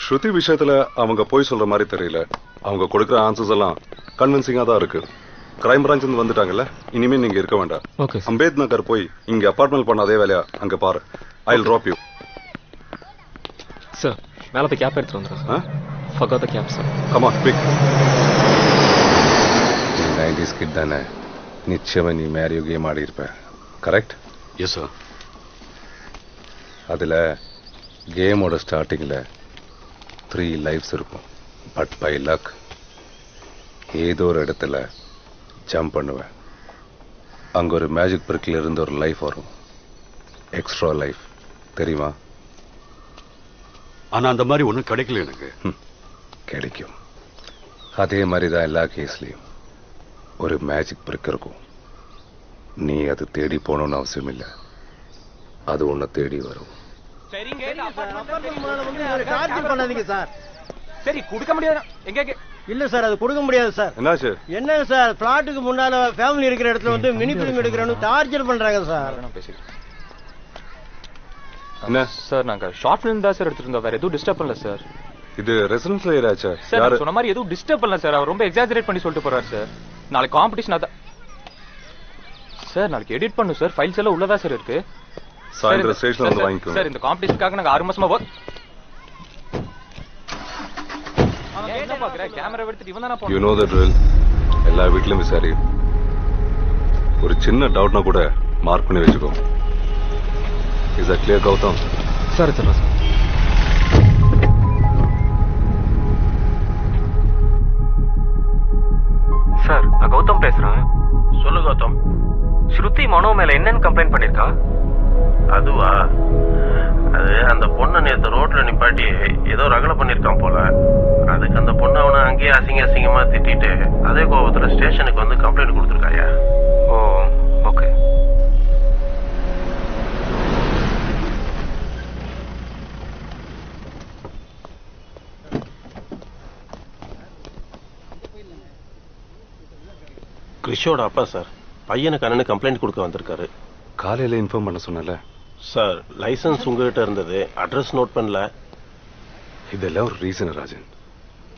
ஸ்ருதி விஷயத்துல அவங்க போய் சொல்ற மாதிரி தெரியல. அவங்க கொடுக்குற ஆன்சர்ஸ் எல்லாம் கன்வின்சிங்கா தான் இருக்கு. கிரைம் பிரான்ச் இருந்து வந்துட்டாங்கல்ல, இனிமே நீங்க இருக்க வேண்டாம். ஓகே. அம்பேத் நகர் போய் இங்க அபார்ட்மெண்ட் பண்ண அதே வேலையா அங்க பாரு. I will drop you. Sir மேல போய் கேப் எடுத்துட்டு வந்துடுறேன் sir. forgot the cap sir. Come on quick. நீ 90s கிட் தானே, நிச்சயமா நீ மேரியோ கேம் ஆடி இருப்ப. கரெக்ட்? Yes sir. அதுல கேமோட ஸ்டார்டிங்ல 3 லைஃப்ஸ் இருக்கும். பட் பை லக் ஏதோ ஒரு இடத்துல ஜம்ப் பண்ணுவேன். அங்க ஒரு மேஜிக் பிரிக்கில் இருந்து ஒரு லைஃப் வரும். எக்ஸ்ட்ரா லைஃப் தெரியுமா? ஆனா அந்த மாதிரி ஒன்றும் கிடைக்கல எனக்கு. கிடைக்கும். அதே மாதிரி தான் எல்லா கேஸ்லயும் ஒரு மேஜிக் பிரிக் இருக்கும். நீ அது தேடி போகணும்னு அவசியம் இல்லை, அது உன்னை தேடி வரும். பண்ணாதீங்க சார். சரி கொடுக்க முடியாது. எங்க இல்ல சார், அது கொடுக்க முடியாது சார். என்னாச்சு? என்ன சார், பிளாட்டுக்கு முன்னால ஃபேமிலி இருக்கிற இடத்துல வந்து மினி பிலிம் எடுக்கிறேன்னு டார்ச்சர் பண்றாங்க சார். என்ன சார் நாங்க ஷார்ட் ஃபிலிம் தான் சார் எடுத்துட்டு இருந்தோம். வேற எதுவும் டிஸ்டர்ப் பண்ணல சார். இது ரெசிடென்சியல் ஏரியாச்சா? சார் சொன்ன மாதிரி எதுவும் டிஸ்டர்ப் பண்ணல சார். அவர் ரொம்ப எக்ஸாஜரேட் பண்ணி சொல்லிட்டு போறாரு சார். நாளைக்கு காம்படிஷன் அதான் சார். நாளைக்கு எடிட் பண்ணும் சார். ஃபைல்ஸ் எல்லாம் உள்ளதா சார் இருக்கு. சாயந்தரம் ஸ்டேஷன்ல வந்து வாங்கிக்கோங்க சார். இந்த காம்படிஷனுக்காக நாங்க 6 மாசமா வர்க். என்ன பாக்குற? கேமரா எடுத்துட்டு இவன் தான போறான். You know the drill. எல்லா வீட்லயும் விசாரி. ஒரு சின்ன டவுட்னா கூட மார்க் பண்ணி வெச்சுக்கோ. Is that clear Gautham? Sir sir. Sir நான் கௌதம் பேசுறேன். சொல்லு கௌதம். ஸ்ருதி மனோ மேல என்னன்னு கம்ப்ளைண்ட் பண்ணிருக்கா? அதுவா அது அந்த பொண்ணை நேற்று ரோட்ல நிப்பாட்டி ஏதோ ரகலை பண்ணியிருக்கான் போல. அதுக்கு அந்த பொண்ணு அவனை அங்கேயே அசிங்கமா திட்டிட்டு அதே கோபத்துல ஸ்டேஷனுக்கு வந்து கம்ப்ளைண்ட் கொடுத்துருக்காயா. ஓ ஓகே. கிறிஷோட அப்பா சார், பையனுக்கு அண்ணனு கம்ப்ளைண்ட் கொடுக்க வந்திருக்காரு. காலையில இன்ஃபார்ம் பண்ண சொன்னல சார். லைசன்ஸ் உங்ககிட்ட இருந்தது, அட்ரஸ் நோட் பண்ணல. இதெல்லாம் ஒரு ரீசன் ராஜன்.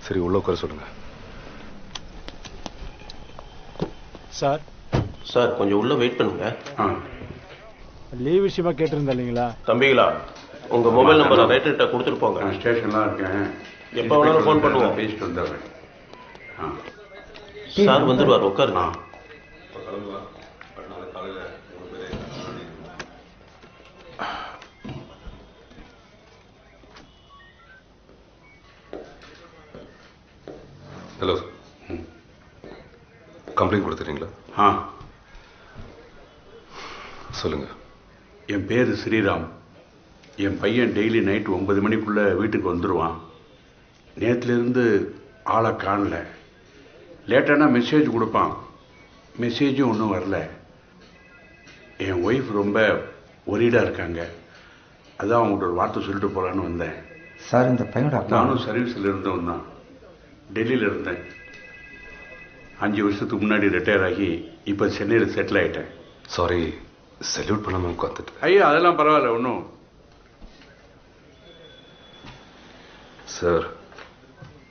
சரி உள்ள உட்கார சொல்லுங்க. சார் சார் கொஞ்சம் உள்ள வெயிட் பண்ணுங்க. லீவ் விஷயமா கேட்டிருந்தா இல்லைங்களா? தம்பிகளா, உங்க மொபைல் நம்பரை ரைட்டர்கிட்ட கொடுத்துட்டு போங்க. ஸ்டேஷன்லாம் இருக்கேன், எப்போ வேணாலும் ஃபோன் பண்ணுவோம். பேசிட்டு வந்துடுறேன். சார் வந்துடுவார், உட்காருங்க. ஹலோ, கம்ப்ளைண்ட் கொடுத்துறீங்களா? சொல்லுங்க. என் பேர் ஸ்ரீராம். என் பையன் டெய்லி நைட்டு 9 மணிக்குள்ள வீட்டுக்கு வந்துடுவான். நேற்றுலேருந்து ஆளை காணல. லேட்டானா மெசேஜ் கொடுப்பான், மெசேஜும் ஒன்றும் வரல. என் ஒய்ஃப் ரொம்ப ஒரீடாக இருக்காங்க. அதான் அவங்கள்ட்ட ஒரு வார்த்தை சொல்லிட்டு போகலான்னு வந்தேன். சார் இந்த பையனோட நானும் சர்வீஸில் இருந்தவன் தான். டெல்லியில் இருந்தேன். 5 வருஷத்துக்கு முன்னாடி ரிட்டையர் ஆகி இப்போ சென்னையில் செட்டில் ஆகிட்டேன். சாரி, சல்யூட் பண்ணாமல் உட்காந்துட்டு. ஐயா அதெல்லாம் பரவாயில்ல ஒன்றும். சார்,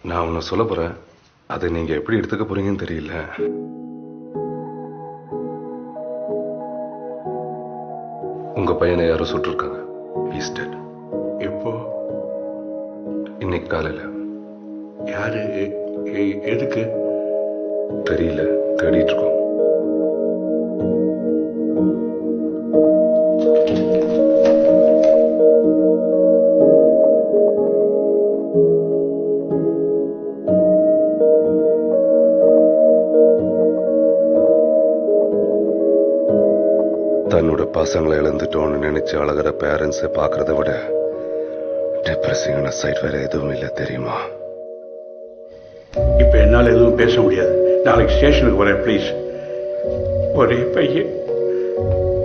நான் ஒன்று சொல்ல போகிறேன். அதை நீங்கள் எப்படி எடுத்துக்க போறீங்கன்னு தெரியல. உங்க பையனை யாரும் சுட்டிருக்காங்க. He's dead. எப்போ? இன்னைக்கு காலையில். யாரு? எதுக்கு தெரியல, தேடிட்டு இருக்கோம். தன்னோட பசங்களை இழந்துட்டோன்னு நினைச்சு அழகிற பேரண்ட்ஸை பார்க்கறத விட டிப்ரெசிங்கான சைட் வேற எதுவும் இல்லை தெரியுமா? இப்ப என்னால எதுவும் பேச முடியாது. நாளைக்கு ஸ்டேஷனுக்கு வரேன் ப்ளீஸ். ஒரே பையன்,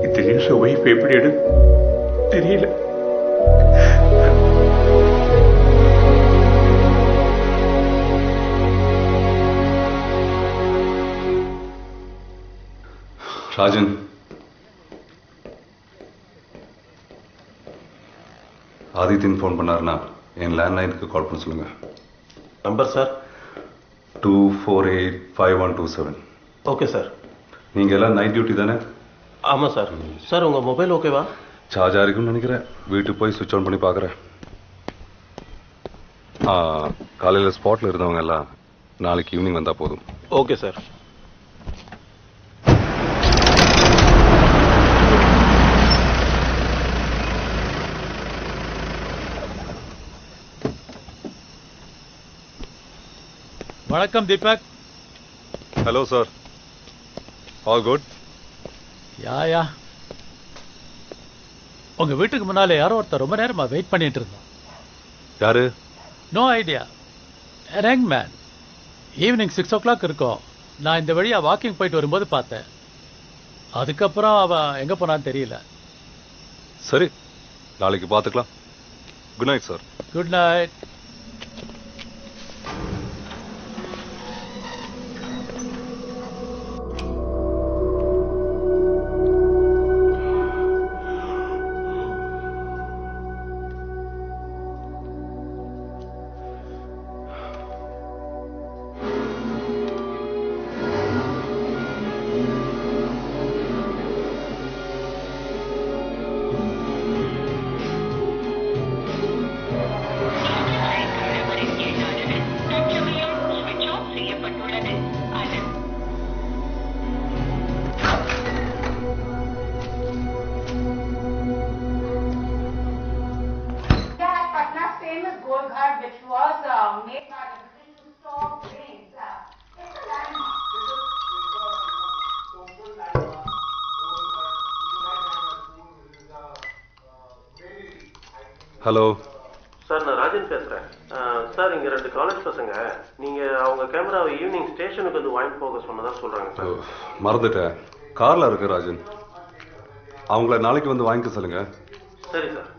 இந்த நியூஸ் ஒய்ஃப் எப்படி எடு தெரியல. ராஜன், ஆதித்யன் ஃபோன் பண்ணாருன்னா என் லேண்ட்லைனுக்கு கால் பண்ண சொல்லுங்க. Number sir 2485127. Okay sir. நீங்க எல்லாம் நைட் டியூட்டி தானே? ஆமாம் சார். சார் உங்கள் மொபைல் ஓகேவா? சார்ஜ் ஆகிருக்குன்னு நினைக்கிறேன். வீட்டுக்கு போய் சுவிட்ச் ஆன் பண்ணி பார்க்குறேன். காலையில் ஸ்பாட்டில் இருந்தவங்க எல்லாம் நாளைக்கு ஈவினிங் வந்தால் போதும். Okay sir. வணக்கம் Deepak. Hello sir, all good? Yeah உங்க வீட்டுக்கு முன்னாலே யாரோ ஒருத்தர் ரொம்ப நேரமா வெயிட் பண்ணிட்டு இருந்தான். யாரு? No idea. Young man. Evening 6 o'clock இருக்கும். நான் இந்த வழியா வாக்கிங் போயிட்டு வரும்போது பார்த்தேன். அதுக்கப்புறம் அவன் எங்க போனான்னு தெரியல. சரி, நாளைக்கு பார்த்துக்கலாம். Good night sir. Good night. Hello sir நான் ராஜன் பேசுறேன். சார் இங்க 2 காலேஜ் பசங்க நீங்க அவங்க கேமராவை ஈவினிங் ஸ்டேஷனுக்கு வந்து வாங்கி போக சொன்னதா சொல்றாங்க சார். மறந்துட்டேன், கார்ல இருக்கு ராஜன். அவங்கள நாளைக்கு வந்து வாங்கிக்க சொல்லுங்க. சரி சார்.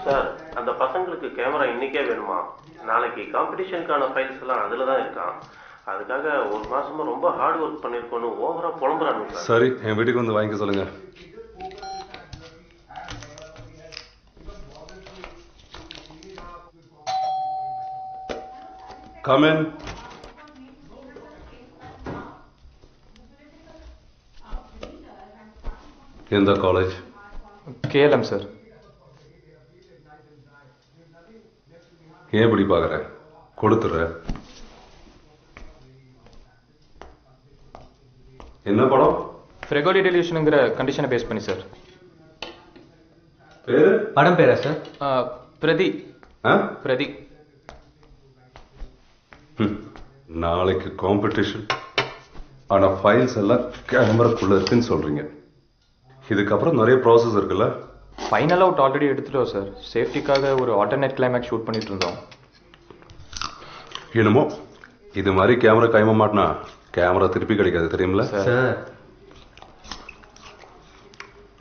சார் அந்த பசங்களுக்கு கேமரா இன்னைக்கே வேணுமா? நாளைக்கு காம்படிஷனுக்கான ஃபைல்ஸ் எல்லாம் அதுல தான் இருக்கான். அதுக்காக ஒரு மாசமா ரொம்ப ஹார்ட் ஒர்க் பண்ணிருக்கோன்னு ஓவரா புலம்புறாங்க சார். சரி, என் வீட்டுக்கு வந்து வாங்கிக்க சொல்லுங்க. Come in. எந்த காலேஜ்? KLM sir. ஏன் இப்படி பார்க்குற? கொடுத்துற. என்ன படம்? ஃப்ரெகோலி டெலியூஷனுங்கிற கண்டிஷனை பேஸ் பண்ணி சார். பேரு? படம் பேரா சார்? பிரதி. பிரதி. நாளைக்கு காம்படிஷன். ஆனா ஃபைல்ஸ் எல்லாம் கேமராக்குள்ள இருக்குன்னு சொல்றீங்க. இதுக்கப்புறம் நிறைய ப்ராசஸ் இருக்குல்ல? ஃபைனல் அவுட் ஆல்ரெடி எடுத்துட்டோம் சார். சேஃப்டிக்காக ஒரு ஆல்டர்னேட் கிளைமேக்ஸ் ஷூட் பண்ணிட்டு இருந்தோம். என்னமோ இது மாதிரி கேமரா கைம மாட்டினா கேமரா திருப்பி கிடைக்காது தெரியுமில்ல சார்?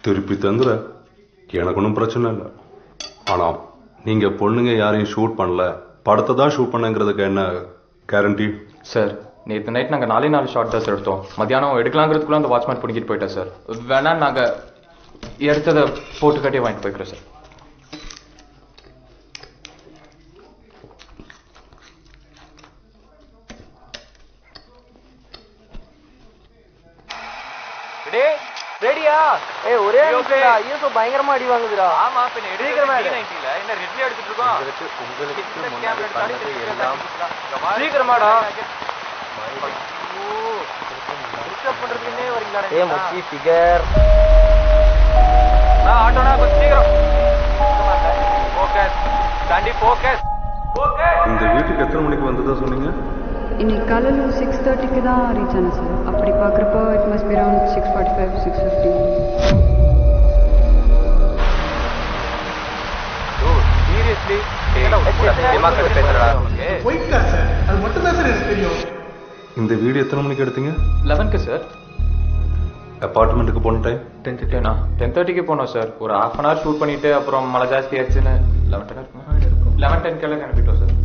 திருப்பி தந்துற எனக்கு ஒன்றும் பிரச்சனை இல்லை. ஆனா நீங்க பொண்ணுங்க யாரையும் ஷூட் பண்ணல, படத்தை தான் ஷூட் பண்ணுங்கிறதுக்கு என்ன கேரண்டி? சார் நேற்று நைட் நாங்கள் 4 ஷார்ட் தான் சார் எடுத்தோம். மத்தியானம் எடுக்கலாங்கிறதுக்குள்ள அந்த வாட்ச்மேன் பிடிக்கிட்டு போயிட்டா சார். வேணா நாங்கள் எடுத்ததை போட்டு கட்டி வாங்கிட்டு போய்க்கிறோம் சார். ரெடியா? ஒரே யூசோ பயங்கரமா அடி வாங்குதுடா. ஆமா பின்ன எடுக்கறமா 90ல என்ன ரெட்லி எடுத்துட்டு இருக்கோம். உங்களுக்கு முன்னாடி பண்ணது எல்லாம் சீக்கிரமாடா. புஷ் பண்றதுக்குனே வரீங்களா? மச்சி ஃபிகர். ஆட்டோனா கொஞ்சம் சீக்கிரம். ஃபோக்கஸ். டாண்டி ஃபோக்கஸ். ஃபோக்கஸ். இந்த வீட்டுக்கு எத்தனை மணிக்கு வந்ததா சொன்னீங்க? இன்னைக்கு காலையில் 6:30க்கு தான் ரீச் ஆனேன் சார். அப்படி பார்க்குறப்போ it must be around 6:45, 6:50. Seriously white car sir, அது மட்டும் தான் சார் எனக்கு தெரியும். இந்த வீடு எத்தனை மணிக்கு எடுத்தீங்க? 11க்கு சார். அப்பார்ட்மெண்ட்டுக்கு போன டைம்? 10:30க்கு போனோம் சார். ஒரு ½ அன் ஹவர் ஷூட் பண்ணிட்டு அப்புறம் மழை ஜாஸ்தி ஆச்சுன்னு 11:10 அனுப்பிட்டோம் சார்.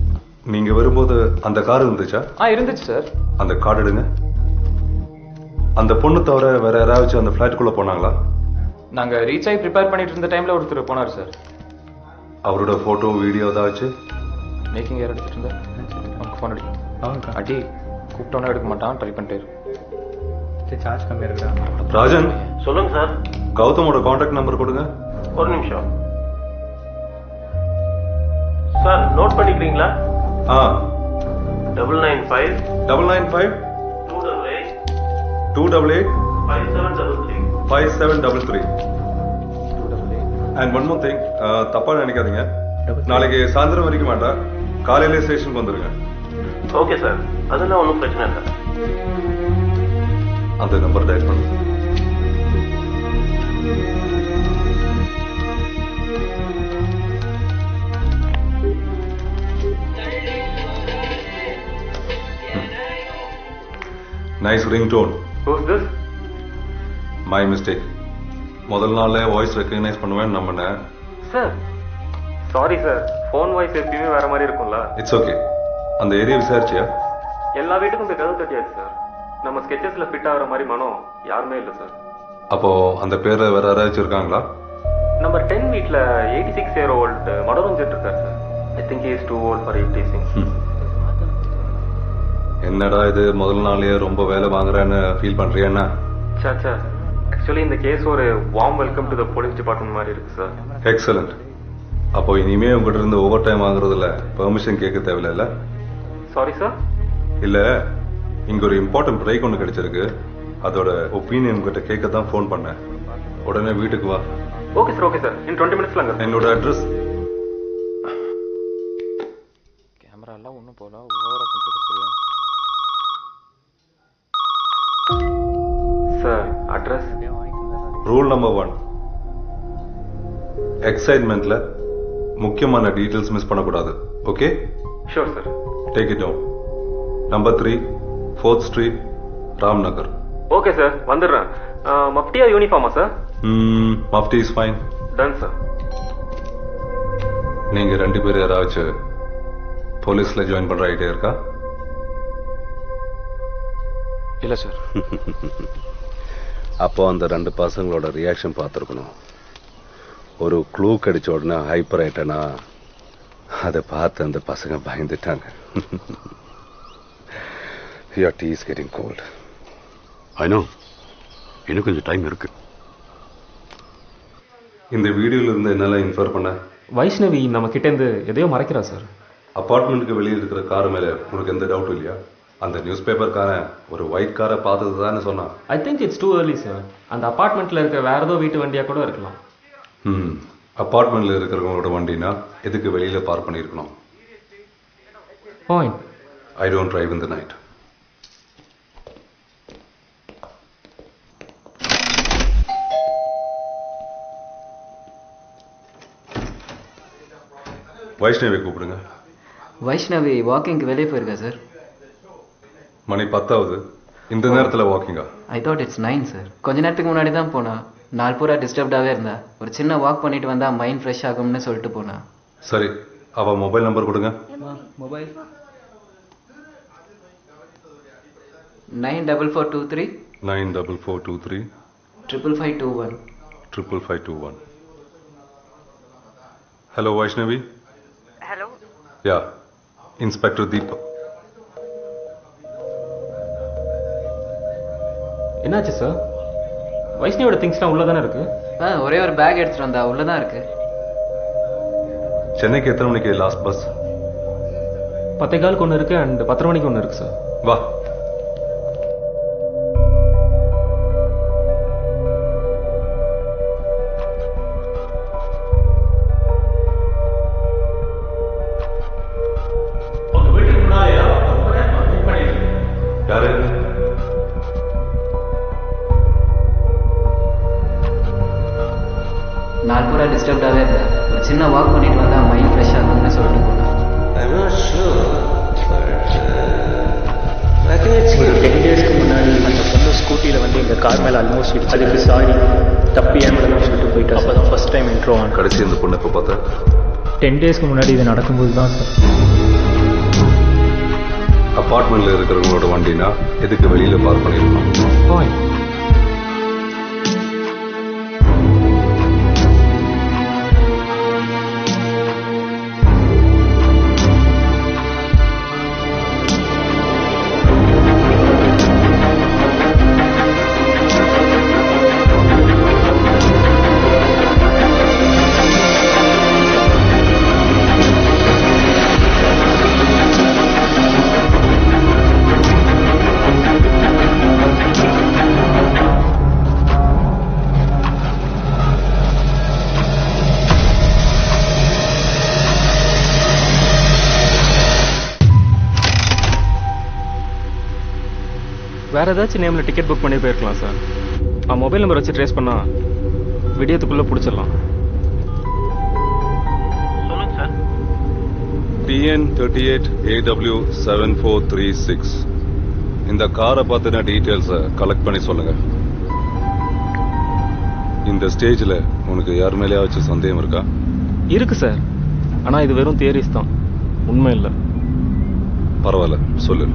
நீங்க வரும்போது அந்த கார் இருந்துச்சா? இருந்துச்சு சார். அந்த கார்டு எடுங்க. அந்த பொண்ணு தவிர வேற யாராச்சும் அந்த ஃபிளாட்டுக்குள்ள போனாங்களா? நாங்க ரீச் ஆகி ப்ரிப்பேர் பண்ணிட்டு இருந்த டைம்ல ஒருத்தர் போனார் சார். அவரோட போட்டோ வீடியோ ஏதாச்சும்? மேக்கிங் யார் எடுத்துட்டு இருந்தா? நமக்கு ஃபோன் அடி. அடி கூப்பிட்டோன்னே எடுக்க மாட்டான், ட்ரை பண்ணிட்டே இரு. சார்ஜ் கம்மியா இருக்குடா. ராஜன் சொல்லுங்க சார். கௌதமோட கான்டாக்ட் நம்பர் கொடுங்க. ஒரு நிமிஷம் சார், நோட் பண்ணிக்கிறீங்களா? 995 995 288 5733. அண்ட் ஒன் மோர் திங், தப்பா நினைக்காதீங்க. நாளைக்கு சாயந்தரம் வரைக்கும் வேண்டாம், காலையிலே ஸ்டேஷனுக்கு வந்துருங்க. ஓகே சார், அதெல்லாம் ஒன்றும் பிரச்சனை இல்லை. அந்த நம்பர் டயல் பண்ணுங்க. Nice ringtone. Who's this? My mistake. முதல் நாளே வாய்ஸ் ரெக்கக்னைஸ் பண்ணுவேன்னு நம்பினேன். Sir sorry sir, phone voice எப்பயுமே வேற மாதிரி இருக்கும்ல. It's okay. அந்த ஏரியா விசாரிச்சியா? எல்லா வீட்டுக்கும் இந்த கதவு தட்டியாச்சு சார். நம்ம ஸ்கெச்சஸ்ல ஃபிட் ஆகிற மாதிரி மனம் யாருமே இல்லை சார். அப்போ அந்த பேர்ல வேற யாராச்சும் இருக்காங்களா? நம்பர் 10 வீட்டில் 86 year old மனோரஞ்சன் இருக்கார் sir. I think is too old for 86. என்னடா இது முதல் நாளே ரொம்ப வேலை வாங்குறேன்னு ஃபீல் பண்றியா? சாச்சா, ஆக்சுவலி இந்த கேஸ் ஒரு warm welcome to the police department மாதிரி இருக்கு சார். எக்ஸலண்ட். அப்போ இனிமே உங்ககிட்ட இருந்து ஓவர் டைம் வாங்குறதுல பெர்மிஷன் கேட்க தேவையில்ல. Sorry sir. இல்ல, இங்க ஒரு இம்பார்ட்டன்ட் பிரேக் ஒன்று கிடைச்சிருக்கு. அதோட ஒப்பீனியன் உங்ககிட்ட கேட்க தான் ஃபோன் பண்ணேன். உடனே வீட்டுக்கு வா. Okay sir, okay sir. In 20 minutes. என்னோட அட்ரஸ் கேமராலாம் ஒன்றும் போல ஓவராக பண்ணுறது சரியா? சார் அட்ரஸ் ரூல் நம்பர் 1, எக்ஸைட்மெண்ட்ல முக்கியமான டீட்டெயில்ஸ் மிஸ் பண்ணக்கூடாது. Okay? Sure sir. Take it down. Number 3, 4th street, Ramnagar. Okay sir, வந்துடுறேன். மஃப்டியா யூனிஃபார்மா sir? Mufti is fine. Done sir. நீங்க 2 பேர் யாராச்சும் போலீஸ்ல ஜாயின் பண்ற ஐடியா இருக்கா? இல்லை சார். அப்போ அந்த 2 பசங்களோட ரியாக்ஷன் பார்த்துருக்கணும். ஒரு க்ளூ கிடைச்ச உடனே ஹைப்பர் ஆயிட்டனா அதை பார்த்து அந்த பசங்க பயந்துட்டாங்க. Your tea is getting cold. I know. இன்னும் கொஞ்சம் டைம் இருக்கு. இந்த வீடியோல இருந்து என்னால இன்ஃபர் பண்ண வைஷ்ணவி நம்ம கிட்ட இருந்து எதையோ மறைக்கிறா சார். அபார்ட்மெண்ட்டுக்கு வெளியே இருக்கிற கார் மேல உனக்கு எந்த டவுட்டும் இல்லையா? அந்த நியூஸ் பேப்பர்காரன் ஒரு ஒயிட் காரை பார்த்தது தானே சொன்னான். I think it's too early sir. அந்த அபார்ட்மெண்ட்ல இருக்கிற வேற ஏதோ வீட்டு வண்டியா கூட இருக்கலாம். அபார்ட்மெண்ட்ல இருக்கிறவங்களோட வண்டினா எதுக்கு வெளியில பார்க் பண்ணியிருக்கணும்? Point. I don't drive in the night. Vaishnavi கூப்பிடுங்க. வைஷ்ணவி வாக்கிங்க்கு வெளியே போயிருக்கா சார். மணி 10 இந்த நேரத்தில் வாக்கிங்கா? I thought it's 9 sir. கொஞ்ச நேரத்துக்கு முன்னாடி தான் போனா. நாள் பூரா டிஸ்டர்ப்டாகவே இருந்தா. ஒரு சின்ன வாக் பண்ணிட்டு வந்தா மைண்ட் ஃப்ரெஷ் ஆகும்னு சொல்லிட்டு போனா. சரி, அவ மொபைல் நம்பர் கொடுங்க. Mobile 94423 94423 55521 55521. Hello, Vaishnavi. Hello. Yeah, Inspector Deepak. என்னாச்சு சார்? வைஷ்ணவியோட திங்ஸ்லாம் உள்ள தானே இருக்கு? ஒரே ஒரு பேக் எடுத்துட்டு வந்தா உள்ளதான் இருக்கு. சென்னைக்கு எத்தனை மணிக்கு லாஸ்ட் பஸ்? 10:15 ஒன்று இருக்கு அண்ட் 10 மணிக்கு ஒன்று இருக்கு சார். வா. யாரு? நாள் பூரா டிஸ்டர்ப்டாகவே இருந்தா. ஒரு சின்ன வாக் பண்ணிட்டு வந்தா மைண்ட் ஃப்ரெஷ் ஆகும்னு சொல்லிட்டு போனா. I'm not sure, but I think it's ஒரு 10 டேஸ்க்கு முன்னாடி அந்த பொண்ணு ஸ்கூட்டியில் வந்து எங்கள் கார் மேலே ஆல்மோஸ்ட் இடிச்சு. அதுக்கு சாரி தப்பி ஏன் சொல்லிட்டு போயிட்டா. அப்போ தான் ஃபர்ஸ்ட் டைம் இன்ட்ரோ ஆன். கடைசி இந்த பொண்ணு எப்போ பார்த்தா? 10 டேஸ்க்கு முன்னாடி இது நடக்கும்போது தான் சார். அபார்ட்மெண்ட்ல இருக்கிறவங்களோட வண்டினா எதுக்கு வெளியில பார்க் பண்ணிருக்கணும்? பாயிண்ட். வேற ஏதாச்சும் நேம்ல டிக்கெட் புக் பண்ணி போயிருக்கலாம் சார். மொபைல் நம்பர் வச்சு ட்ரேஸ் பண்ணா விடியத்துக்குள்ள பிடிச்சிடலாம். சொல்லுங்க சார். TN 38 AW 7436. இந்த காரை பத்தின டீட்டெயில்ஸை கலெக்ட் பண்ணி சொல்லுங்க. இந்த ஸ்டேஜில் உனக்கு யார் மேலேயாச்சும் சந்தேகம் இருக்கா? இருக்கு சார். ஆனா இது வெறும் தியரிஸ் தான், உண்மை இல்லை. பரவாயில்ல, சொல்லு.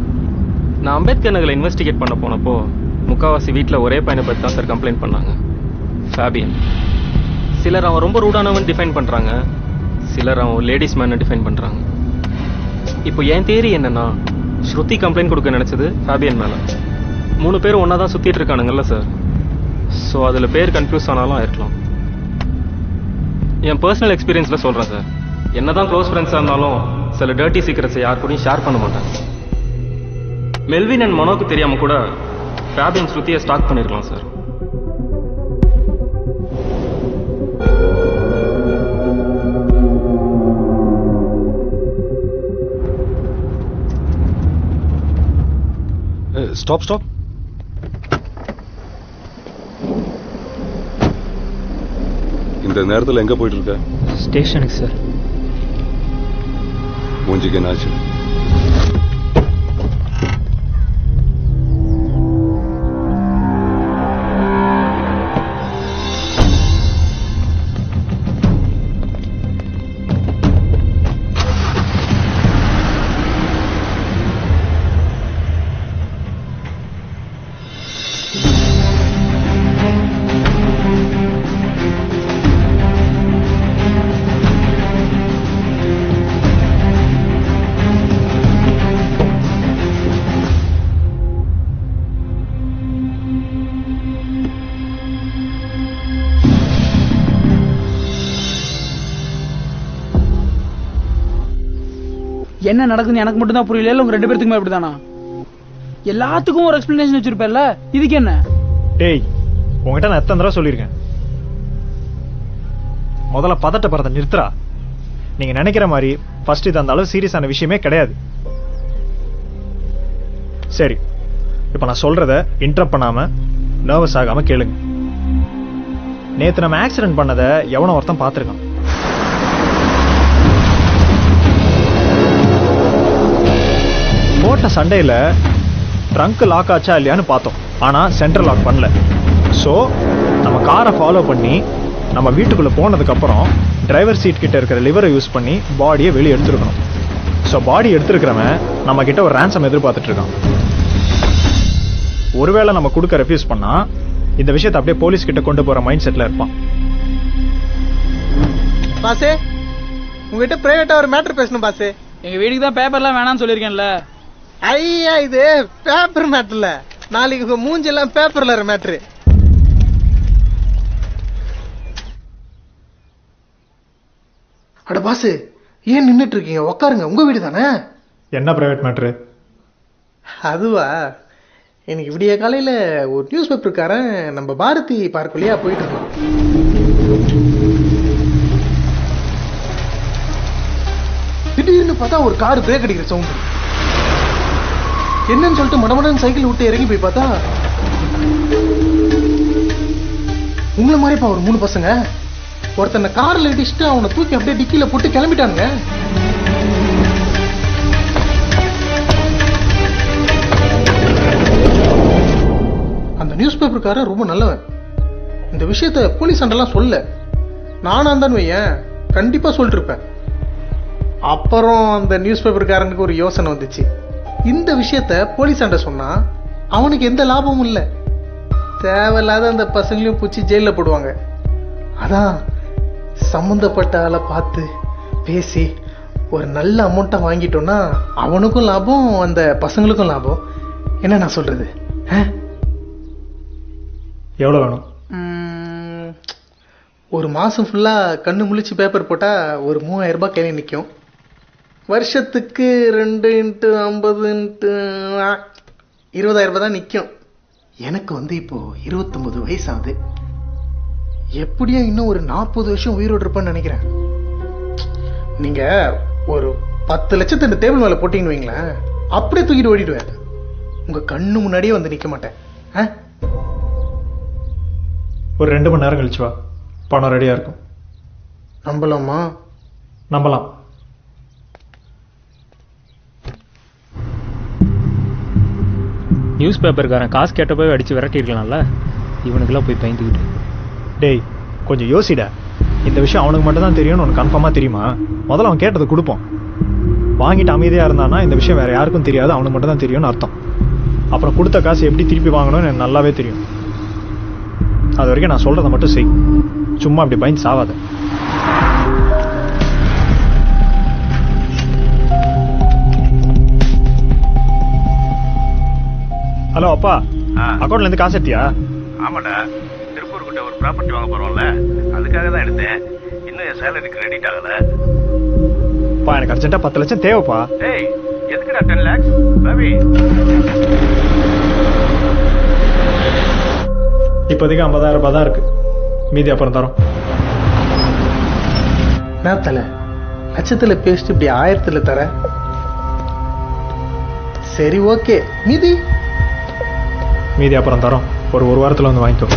நான் அம்பேத்கர் நகரில் இன்வெஸ்டிகேட் பண்ண போனப்போ முக்காவாசி வீட்டில் ஒரே பையனை பற்றி தான் சார் கம்ப்ளைண்ட் பண்ணாங்க, ஃபேபியன். சிலர் அவன் ரொம்ப ரூடானவன் டிஃபைன் பண்ணுறாங்க, சிலர் அவன் லேடிஸ் மேனை டிஃபைன் பண்ணுறாங்க. இப்போ என் தேரி என்னன்னா, ஸ்ருதி கம்ப்ளைண்ட் கொடுக்க நினச்சது ஃபேபியன் மேலே. 3 பேரும் ஒன்றா தான் சுற்றிட்டு இருக்கானுங்கல்ல சார். ஸோ அதில் பேர் கன்ஃபியூஸ் ஆனாலும் இருக்கலாம். என் பர்சனல் எக்ஸ்பீரியன்ஸில் சொல்கிறேன் சார். என்ன தான் க்ளோஸ் ஃப்ரெண்ட்ஸாக இருந்தாலும் சில டர்ட்டி சீக்ரெட்ஸை யார் கூடயும் ஷேர் பண்ண மாட்டேன். மெல்வின் அண்ட் மனோக்கு தெரியாம கூட ஃபேபியன் ஸ்ருதியை ஸ்டாக் பண்ணிருக்கலாம் சார். Stop stop. இந்த நேரத்தில் எங்க போயிட்டு இருக்க? ஸ்டேஷனுக்கு சார். மூஞ்சிக்கு என்னாச்சு? என்ன நடக்குதுன்னு எனக்கு மட்டும் தான் புரியல, இல்ல உங்க 2 பேருக்குமே அப்படிதானா? எல்லாத்துக்கும் ஒரு எக்ஸ்பிளனேஷன் வச்சிருப்பேன்ல, இதுக்கு என்ன? டேய், உங்ககிட்ட நான் எத்தனை தடவை சொல்லியிருக்கேன், முதல்ல பதட்டப்படுறத நிறுத்துறா. நீங்க நினைக்கிற மாதிரி ஃபர்ஸ்ட் இது அந்த அளவு சீரியஸான விஷயமே கிடையாது. சரி, இப்ப நான் சொல்றத இன்டரப்ட் பண்ணாம நர்வஸ் ஆகாம கேளுங்க. நேத்து நம்ம ஆக்சிடென்ட் பண்ணதை எவனோ ஒருத்தன் பார்த்திருக்கான். போட்ட சண்டையில ட்ரங்க் லாக் ஆச்சா இல்லையான்னு பார்த்தோம், ஆனா சென்ட்ரல் லாக் பண்ணல. ஸோ நம்ம காரை ஃபாலோ பண்ணி நம்ம வீட்டுக்குள்ள போனதுக்கு அப்புறம் டிரைவர் சீட் கிட்ட இருக்கிற லிவரை யூஸ் பண்ணி பாடியை வெளியே எடுத்துருக்கணும். ஸோ பாடி எடுத்துருக்கிறவன் நம்ம கிட்ட ஒரு ரேன்சம் எதிர்பார்த்துட்டு இருக்கான். ஒருவேளை நம்ம கொடுக்க ரெஃப்யூஸ் பண்ணா இந்த விஷயத்தை அப்படியே போலீஸ் கிட்ட கொண்டு போற மைண்ட் செட்ல இருப்பான். பாசே, உங்ககிட்ட பிரைவேட்டா ஒரு மேட்டர் பேசணும் பாசே. எங்க வீட்டுக்கு தான் பேப்பர்லாம் வேணாம்னு சொல்லியிருக்கேன்ல. ஐயா, இது பேப்பர் மேட்டர்ல, நாளைக்கு உங்க மூஞ்செல்லாம் பேப்பர்ல மேட்ரு. அட பாசு, ஏன் நின்னுட்டு இருக்கீங்க? உட்காருங்க, உங்க வீடு தானே. என்ன பிரைவேட் மேட்ரு? அதுவா, இன்னைக்கு விடிய காலையில ஒரு நியூஸ் பேப்பருக்காரன் நம்ம பாரதி பார்க் வழியா போயிட்டு இருந்தான். திடீர்னு பார்த்தா ஒரு கார் பிரேக் அடிக்கிற சவுண்ட். என்னன்னு சொல்லிட்டு மடமடன் சைக்கிள் விட்டு இறங்கி போய் பார்த்தா உங்களை மாதிரிப்பா ஒரு 3 பசங்க ஒருத்தனை கார்ல இடிச்சுட்டு அவனை தூக்கி அப்படியே டிக்கில போட்டு கிளம்பிட்டானுங்க. அந்த நியூஸ் பேப்பருக்காரன் ரொம்ப நல்லவன். இந்த விஷயத்த போலீஸ் அண்டெல்லாம் சொல்ல, நானா தான் வையன் கண்டிப்பா சொல்லிட்டு இருப்பேன். அப்புறம் அந்த நியூஸ் பேப்பருக்காரனுக்கு ஒரு யோசனை வந்துச்சு. இந்த விஷயத்த போலீஸ் அண்ட சொன்னா அவனுக்கு எந்த லாபமும் இல்லை, தேவையில்லாத அந்த பசங்களையும் பூச்சி ஜெயில போடுவாங்க. அதான் சம்பந்தப்பட்ட ஆளை பார்த்து பேசி ஒரு நல்ல அமௌண்ட்டா வாங்கிட்டோம்னா அவனுக்கும் லாபம், அந்த பசங்களுக்கும் லாபம். என்ன நான் சொல்றது? எவ்வளவு வேணும்? ஒரு மாசம் ஃபுல்லா கண்ணு முழிச்சு பேப்பர் போட்டா ஒரு 3000 ரூபாய் கையில நிற்கும். வருஷத்துக்கு 2 × 50 × 20,000 ரூபாய் தான் நிற்கும். எனக்கு இப்போ 29 வயசு ஆகுது. எப்படியா இன்னும் ஒரு 40 வருஷம் உயிரோடு இருப்பேன்னு நினைக்கிறேன். நீங்க ஒரு 10 லட்சத்தை இந்த டேபிள் மேல போட்டீங்கன்னு வைங்களேன், அப்படியே தூக்கிட்டு ஓடிடுவேன். உங்க கண்ணு முன்னாடியே வந்து நிக்க மாட்டேன். ஒரு 2 மணி நேரம் கழிச்சு வா, பணம் ரெடியா இருக்கும். நம்பலாமா? நம்பலாம். நியூஸ் பேப்பருக்காரன் காசு கேட்ட போய் அடிச்சு விரட்டிருக்கலாம்ல, இவனுக்கெல்லாம் போய் பயந்துக்கிட்டு. டேய், கொஞ்சம் யோசிடா. இந்த விஷயம் அவனுக்கு மட்டும் தான் தெரியும்னு உனக்கு கன்ஃபார்மா தெரியுமா? முதல்ல அவன் கேட்டதை கொடுப்போம். வாங்கிட்டு அமைதியா இருந்தானா இந்த விஷயம் வேற யாருக்கும் தெரியாது, அவனுக்கு மட்டும் தான் தெரியும்னு அர்த்தம். அப்புறம் கொடுத்த காசு எப்படி திருப்பி வாங்கணும்னு எனக்கு நல்லாவே தெரியும். அது வரைக்கும் நான் சொல்றதை மட்டும் செய், சும்மா அப்படி பயந்து சாவாத. ஹலோ அப்பா, அக்கௌண்ட்ல இருந்து காசு எடுத்தியா? ஆமாடா, திருப்பூர் கிட்ட ஒரு ப்ராப்பர்ட்டி வாங்க போறோம்ல, அதுக்காக தான் எடுத்தேன். இன்னும் என் சேலரி கிரெடிட் ஆகல. பா, எனக்கு அர்ஜென்ட்டா 10 லட்சம் தேவைப்பா. டேய், எதுக்குடா 10 lakhs? ரவி, இப்போதைக்கு 50,000 ரூபாய் தான் இருக்கு, மீதி அப்புறம் தரோம். நேரத்தில் லட்சத்துல பேசிட்டு இப்படி 1000ல் தர. சரி, ஓகே. மீதி மீதி அப்புறம் தரோம். ஒரு வாரத்தில் வந்து வாங்கிக்கோ.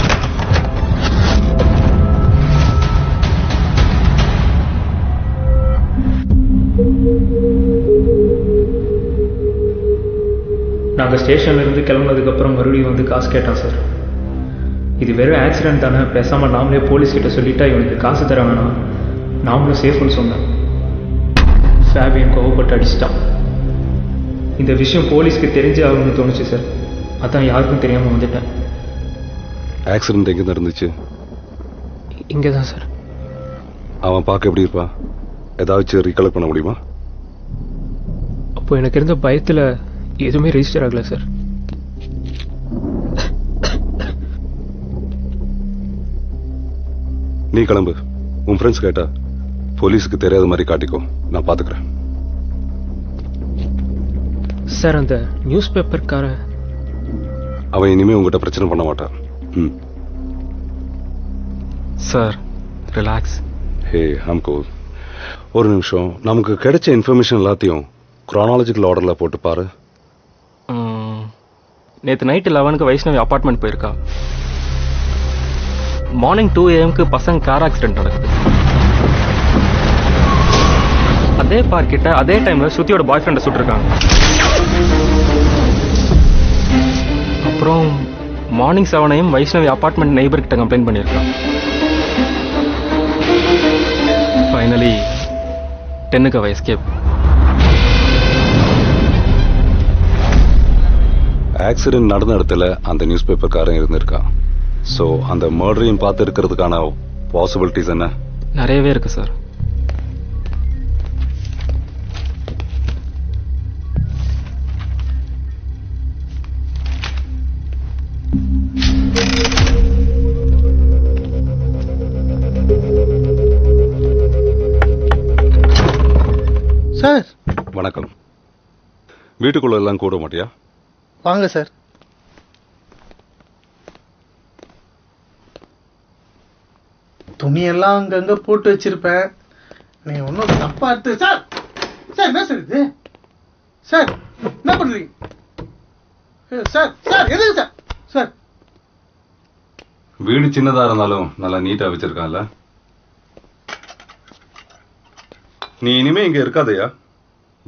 நாங்கள் ஸ்டேஷன்லேருந்து கிளம்புனதுக்கப்புறம் மறுபடியும் வந்து காசு கேட்டான் சார். இது வெறும் ஆக்சிடென்ட் தானே, பேசாமல் நாமளே போலீஸ்கிட்ட சொல்லிட்டா இவனுக்கு காசு தர வேணாம், நாமளும் சேஃப்னு சொன்னேன். ஃபேபியன் கோவப்பட்டு அடிச்சிட்டான். இந்த விஷயம் போலீஸ்க்கு தெரிஞ்சு ஆகும்னு தோணுச்சு சார். அதான் யாருக்கும் தெரியாமல் வந்துட்டேன். ஆக்சிடென்ட் எங்கே நடந்துச்சு? இங்கே தான் சார். அவன் பார்க்க எப்படி இருப்பான்? ஏதாச்சும் ரீகலெக்ட் பண்ண முடியுமா? அப்போ எனக்கு இருந்த பயத்தில் எதுவுமே ரெஜிஸ்டர் ஆகலை சார். நீ கிளம்பு. உன் ஃப்ரெண்ட்ஸ் கேட்டா போலீஸுக்கு தெரியாத மாதிரி காட்டிக்கோ, நான் பார்த்துக்கிறேன். சார் அந்த நியூஸ் பேப்பர்கார அவன் இனிமே உங்ககிட்ட பிரச்சனை பண்ண மாட்டான். Sir relax. ஹே ஹம்கோ, ஒரு நிமிஷம். நமக்கு கிடைச்ச இன்ஃபர்மேஷன் எல்லாத்தையும் குரானாலஜிக்கல் ஆர்டரில் போட்டு பாரு. நேற்று நைட்டு 11க்கு வைஷ்ணவி அப்பார்ட்மெண்ட் போயிருக்கா. மார்னிங் 2 AM பசங்க கார் ஆக்சிடென்ட் நடக்குது. அதே பார்க் கிட்ட அதே டைம்ல ஸ்ருதியோட பாய் ஃப்ரெண்டை சுட்டிருக்காங்க. அப்புறம் morning 7 AM Vaishnavi apartment neighbour கிட்ட கம்ப்ளைண்ட் பண்ணியிருக்கான். ஃபைனலி 10க்கு அவ எஸ்கேப். ஆக்சிடென்ட் நடந்த இடத்துல அந்த நியூஸ் பேப்பர்காரன் இருந்திருக்கான். ஸோ அந்த மர்டரையும் பார்த்து இருக்கிறதுக்கான பாசிபிலிட்டிஸ் என்ன? நிறையவே இருக்கு சார். சார் வணக்கம். வீட்டுக்குள்ள எல்லாம் கூட மாட்டியா? வாங்க சார். துணியெல்லாம் அங்கங்க போட்டு வச்சிருப்பேன். நீ ஒன்றும் தப்பா எடுத்து. சார் சார் என்ன சார் இது? சார் என்ன பண்றீங்க? சார் சார் எதுக்கு சார்? சார் வீடு சின்னதா இருந்தாலும் நல்லா நீட்டா வச்சிருக்கான்ல. நீ இனிமே இங்க இருக்காதயா.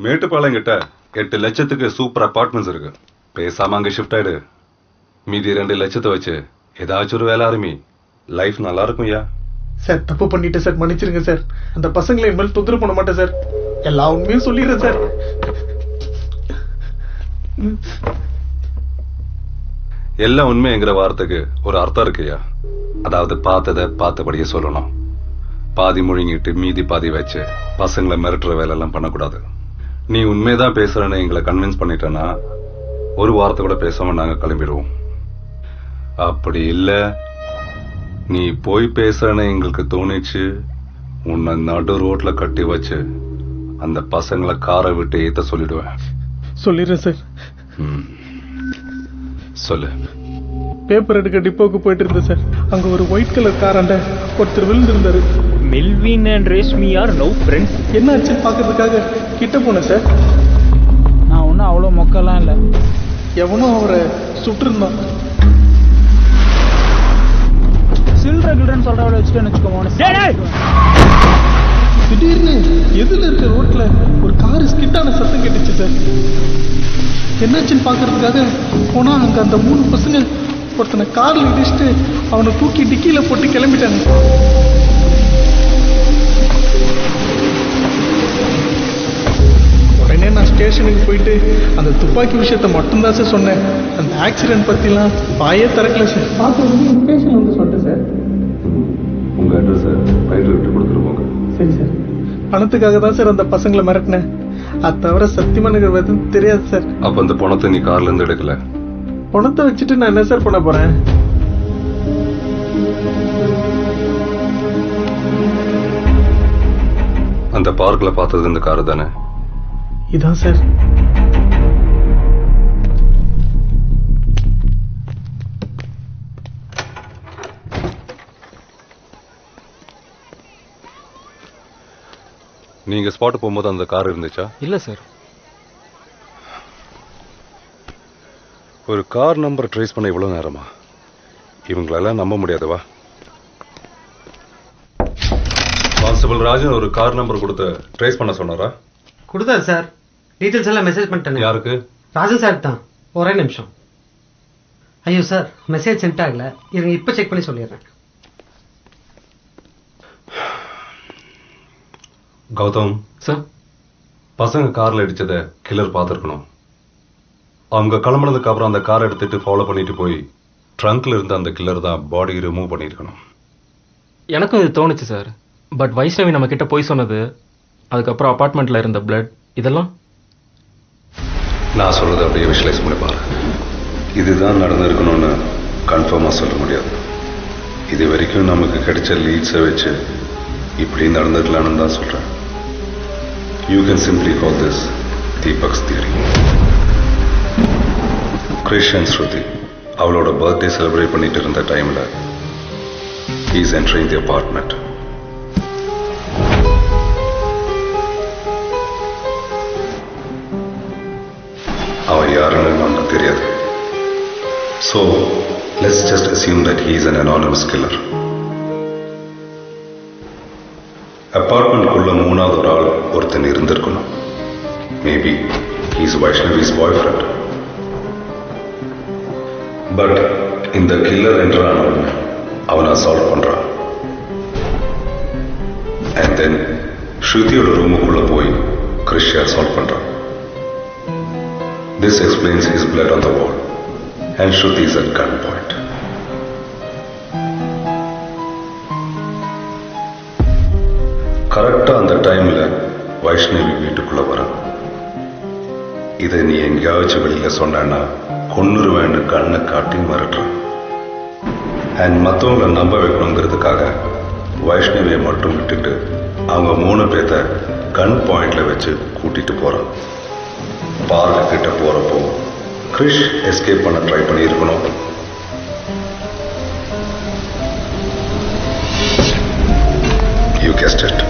மேட்டுப்பாளையம் கிட்ட 8 லட்சத்துக்கு சூப்பர் அபார்ட்மெண்ட்ஸ் இருக்கு. பேசாம அங்க ஷிஃப்ட் ஆயிடு. மீதி 2 லட்சத்தை வச்சு ஏதாச்சும் ஒரு வேலை ஆரம்பி. லைஃப் நல்லா இருக்கும். யா சார் தப்பு பண்ணிட்டேன் சார், மன்னிச்சிருங்க சார். அந்த பசங்களை இனிமேல் தொந்தரவு பண்ண மாட்டேன் சார். எல்லா உண்மையும் சொல்லிடுறேன் சார். எல்லா உண்மைங்கிற வார்த்தைக்கு ஒரு அர்த்தம் இருக்குயா. அதாவது பார்த்ததை பார்த்தபடியே சொல்லணும். பாதி முழுங்கிட்டு மீதி பாதி வச்சு பசங்களை மிரட்டுற வேலை எல்லாம் பண்ணக்கூடாது. நீ உண்மைதான் பேசுறேன்னு எங்களை கன்வின்ஸ் பண்ணிட்டேன்னா ஒரு வார்த்தை கூட பேசாம நாங்க கிளம்பிடுவோம். அப்படி இல்ல நீ போய் பேசுறேன்னு எங்களுக்கு தோணிச்சு, உன்னை நடு ரோட்ல கட்டி வச்சு அந்த பசங்களை காரை விட்டு ஏத்த சொல்லிடுவேன். சொல்லிடுறேன் சார். சொல்லு. பேப்பர் எடுக்க டிப்போக்கு போயிட்டு இருந்தேன் சார். அங்க ஒரு ஒயிட் கலர் காராண்ட ஒருத்தர் விழுந்திருந்தாரு. Melvin and Reshmi are now friends. என்ன ஆச்சுன்னு பாக்குறதுக்காக கிட்ட போனேன் சார். நான் ஒன்றும் அவ்வளோ மொக்கெல்லாம் இல்லை. எவனோ அவரை சுட்டிருந்தான். சில்லற கில்றன்னு சொல்றவளை வச்சுட்டேன்னு வச்சுக்கோங்க. திடீர்னு எதுல இருக்க ரோட்ல ஒரு கார் ஸ்கிட்டான சத்தம் கேட்டுச்சு சார். என்னாச்சுன்னு பாக்குறதுக்காக போனா அங்க அந்த 3 பசங்க ஒருத்தனை கார்ல இடிச்சுட்டு அவனை தூக்கி டிக்கியில போட்டு கிளம்பிட்டாங்க. உடனே நான் ஸ்டேஷனுக்கு போயிட்டு அந்த துப்பாக்கி விஷயத்த மட்டும்தான் சார் சொன்னேன். அந்த ஆக்சிடென்ட் பத்திலாம் வாயே திறக்கல சார். பார்த்து வந்து ஸ்டேஷன் வந்து சொல்லிட்டேன் சார். உங்க அட்ரஸ் ஃபைல் விட்டு கொடுத்துருவோங்க. சரி சார். பணத்துக்காக தான் சார் அந்த பசங்களை மிரட்டினேன். அது தவிர சத்தியமா எனக்கு எதுவும் தெரியாது சார். அப்ப அந்த பணத்தை நீ கார்ல இருந்து எடுக்கல? பணத்தை வச்சுட்டு நான் என்ன சார் பண்ண போறேன்? அந்த பார்க்ல பார்த்தது இந்த கார் தானே? இதான் சார். நீங்க ஸ்பாட் போகும்போது அந்த கார் இருந்துச்சா? இல்ல சார். ஒரு கார் நம்பர் ட்ரேஸ் பண்ண இவ்வளவு நேரமா? இவங்களெல்லாம் நம்ப முடியாதவா? கான்ஸ்டபிள் ராஜன் ஒரு கார் நம்பர் கொடுத்து ட்ரேஸ் பண்ண சொன்னாரா? கொடுத்தாரு சார். டீட்டெயில்ஸ் எல்லாம் மெசேஜ் பண்ணிட்டேன். யாருக்கு? ராஜன் சார் தான். ஒரே நிமிஷம். ஐயோ சார், மெசேஜ் சென்ட் ஆகல. இருங்க, இப்போ செக் பண்ணி சொல்லிடுறேன். கௌதம் சார், பசங்க கார்ல இடிச்சதை கில்லர் பார்த்துருக்கணும். அவங்க கிளம்புனதுக்கு அப்புறம் அந்த கார் எடுத்துட்டு ஃபாலோ பண்ணிட்டு போய் ட்ரங்க்ல இருந்த அந்த கில்லர் தான் பாடி ரிமூவ் பண்ணியிருக்கணும். எனக்கும் இது தோணுச்சு சார். பட் வைஷ்ணவி நம்ம கிட்ட போய் சொன்னது, அதுக்கப்புறம் அபார்ட்மெண்ட்ல இருந்த பிளட், இதெல்லாம் நான் சொல்றது அப்படியே விஷுவலைஸ் பண்ணி பாரு. இதுதான் நடந்திருக்கணும்னு கன்ஃபார்மா சொல்ல முடியாது. இது வரைக்கும் நமக்கு கிடைச்ச லீட்ஸை வச்சு இப்படி நடந்துக்கலான்னு தான் சொல்றேன். You can simply call this Deepak's theory. Christian Shruti அவளோட பர்த்டே செலிப்ரேட் பண்ணிட்டு இருந்த டைம்ல he is entering the apartment. அவன் யாருன்னு நமக்கு தெரியாது. So let's just assume that he is an anonymous killer. அபார்ட்மெண்ட்குள்ள மூணாவது ஒரு ஆள் ஒருத்தன் இருந்திருக்கணும். Maybe he is வைஷ்ணவி's boyfriend. But இந்த கில்லர் என்றானவன் அவனை அசால்ட் பண்றான். அண்ட் தென் ஸ்ருதியோட ரூமுக்குள்ள போய் கிறிஷை அசால்ட் பண்றான். This explains his blood on the wall and Shruti is at gunpoint. கரெக்டா அந்த டைம்ல வைஷ்ணவி வீட்டுக்குள்ள வரான். இதை நீ எங்கேயாச்சும் வெளியில சொன்னா கொன்னுருவேன்னு கண்ணை காட்டி மிரட்டுறான். அண்ட் மற்றவங்களை நம்ப வைக்கணுங்கிறதுக்காக வைஷ்ணவியை மட்டும் விட்டுட்டு அவங்க 3 பேர்த்த கன் பாயிண்ட்ல வச்சு கூட்டிட்டு போறான். பார்க் கிட்ட போறப்போ கிறிஷ் எஸ்கேப் பண்ண ட்ரை பண்ணி இருக்கணும். You guessed it.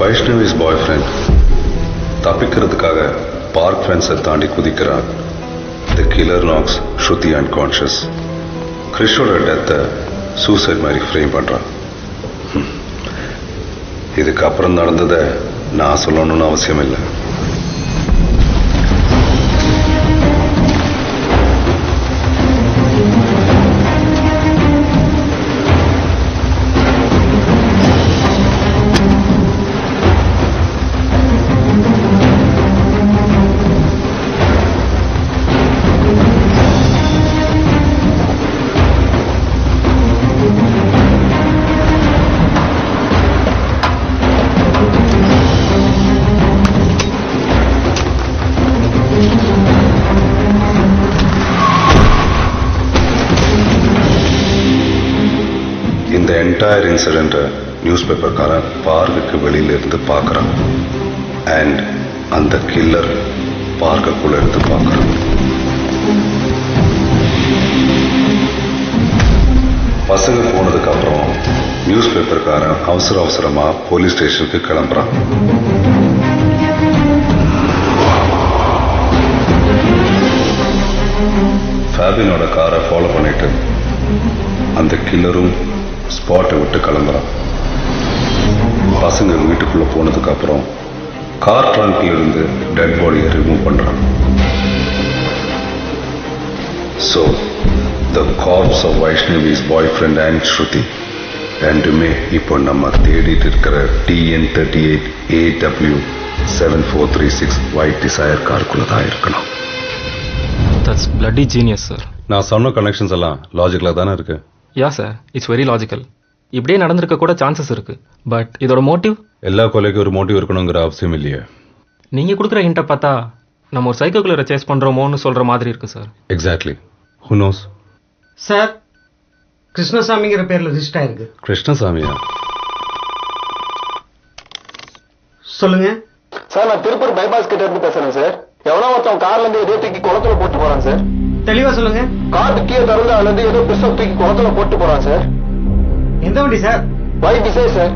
Vaishnavi's boyfriend தப்பிக்கிறதுக்காக பார்க் ஃபென்ஸை தாண்டி குதிக்கிறான். The killer knocks Shruti unconscious. கிறிஷோட டெத்தை சூசைட் மாதிரி ஃப்ரேம் பண்றான். இதுக்கு அப்புறம் நடந்ததை நான் சொல்லணும்னு அவசியம் இல்லை. இந்த என்டையர் இன்சிடென்ட்டை நியூஸ் பேப்பர்காரன் பார்க்குக்கு வெளியில இருந்து பார்க்கறான். அண்ட் அந்த கில்லர் பார்க்குள்ள இருந்து பார்க்கறான். பசங்க போனதுக்கு அப்புறம் நியூஸ் பேப்பர்காரன் அவசரமா போலீஸ் ஸ்டேஷனுக்கு கிளம்புறான். ஃபேபினோட காரை ஃபாலோ பண்ணிட்டு அந்த கில்லரும் ஸ்பாட்டை விட்டு கிளம்புறான். பசங்க வீட்டுக்குள்ள போனதுக்கு அப்புறம் கார் ட்ரங்க்ல இருந்து டெட் பாடியை ரிமூவ் பண்றான். So the corpse of Vaishnavi's boyfriend and Shruti ரெண்டுமே இப்போ நம்ம தேடிட்டு இருக்கிற TN38 AW 7436 ஒயிட் டிசைர் காருக்குள்ள தான் இருக்கணும். That's bloody genius sir. நான் சொன்ன கனெக்ஷன்ஸ் எல்லாம் லாஜிக்கலா தானே இருக்கு? யா சார், இட்ஸ் வெரி லாஜிக்கல். இப்படியே நடந்திருக்க கூட சான்சஸ் இருக்கு. பட் இதோட மோட்டிவ்? எல்லா கொலைக்கும் ஒரு மோட்டிவ் இருக்கணுங்கிற அவசியம் இல்லையே. நீங்க கொடுக்குற ஹிண்ட்டை பார்த்தா நம்ம ஒரு சைக்கோ கில்லரை சேஸ் பண்றோமோன்னு சொல்ற மாதிரி இருக்கு sir. Exactly. Who knows? Sir, கிருஷ்ணசாமிங்கிற பேர்ல ரிஜிஸ்டர் ஆயிருக்கு. கிருஷ்ணசாமியா? சொல்லுங்க சார். நான் திருப்பூர் பைபாஸ் கிட்ட இருந்து பேசுறேன் சார். எவனோ ஒருத்தன் கார்ல இருந்து ஏதோ தூக்கி குளத்துல போட்டு போறான் சார். தெளிவா சொல்லுங்க. கார் கீழே திறந்து அதுல இருந்து ஏதோ பிஸ்டல் தூக்கி குளத்துல போட்டு போறான் சார். எந்த வண்டி சார்? White desire sir.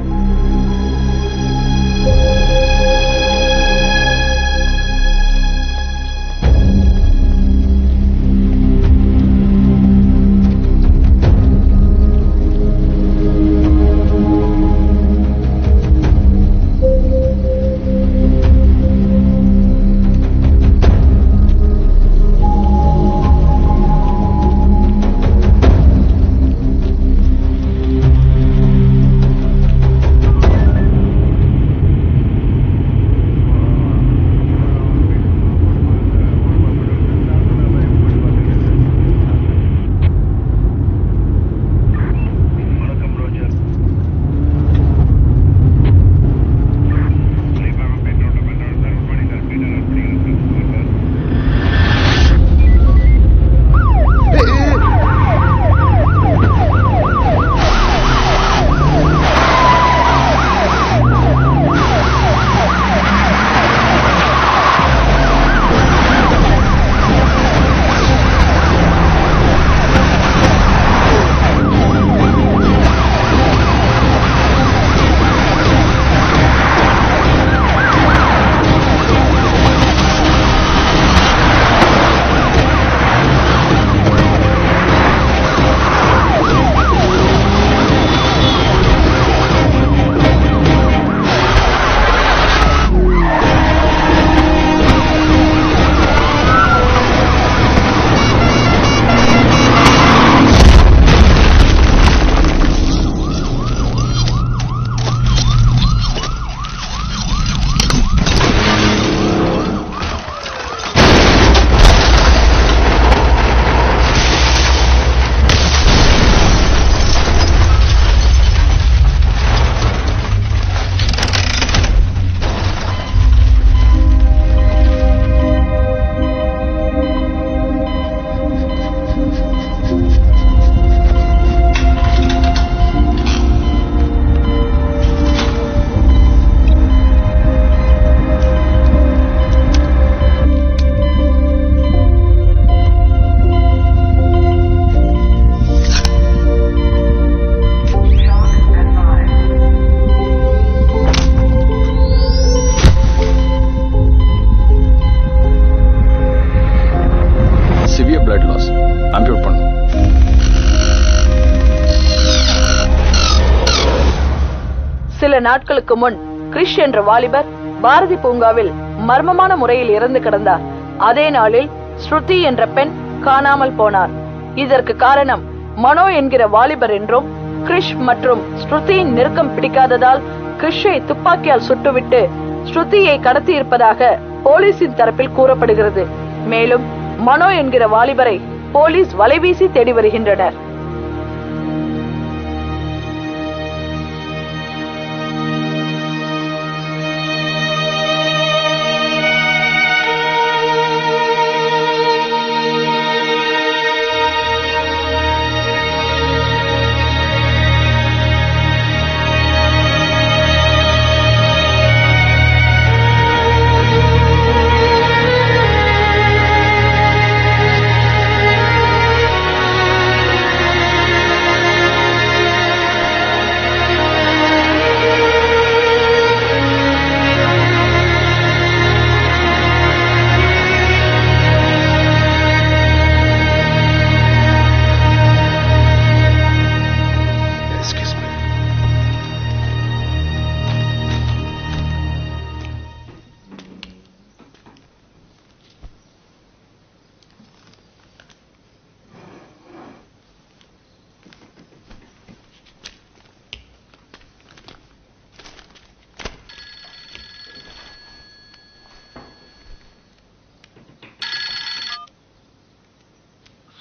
நாட்களுக்கு முன் கிறிஷ் என்ற வாலிபர் பாரதி பூங்காவில் மர்மமான முறையில் இறந்து கிடந்தார். அதே நாளில் ஸ்ருதி என்ற பெண் காணாமல் போனார். இதற்கு காரணம் மனோ என்கிற வாலிபர் என்றும் கிறிஷ் மற்றும் ஸ்ருதியின் நெருக்கம் பிடிக்காததால் கிறிஷை துப்பாக்கியால் சுட்டுவிட்டு ஸ்ருதியை கடத்தி இருப்பதாக போலீசின் தரப்பில் கூறப்படுகிறது. மேலும் மனோ என்கிற வாலிபரை போலீஸ் வலைவீசி தேடி வருகின்றனர்.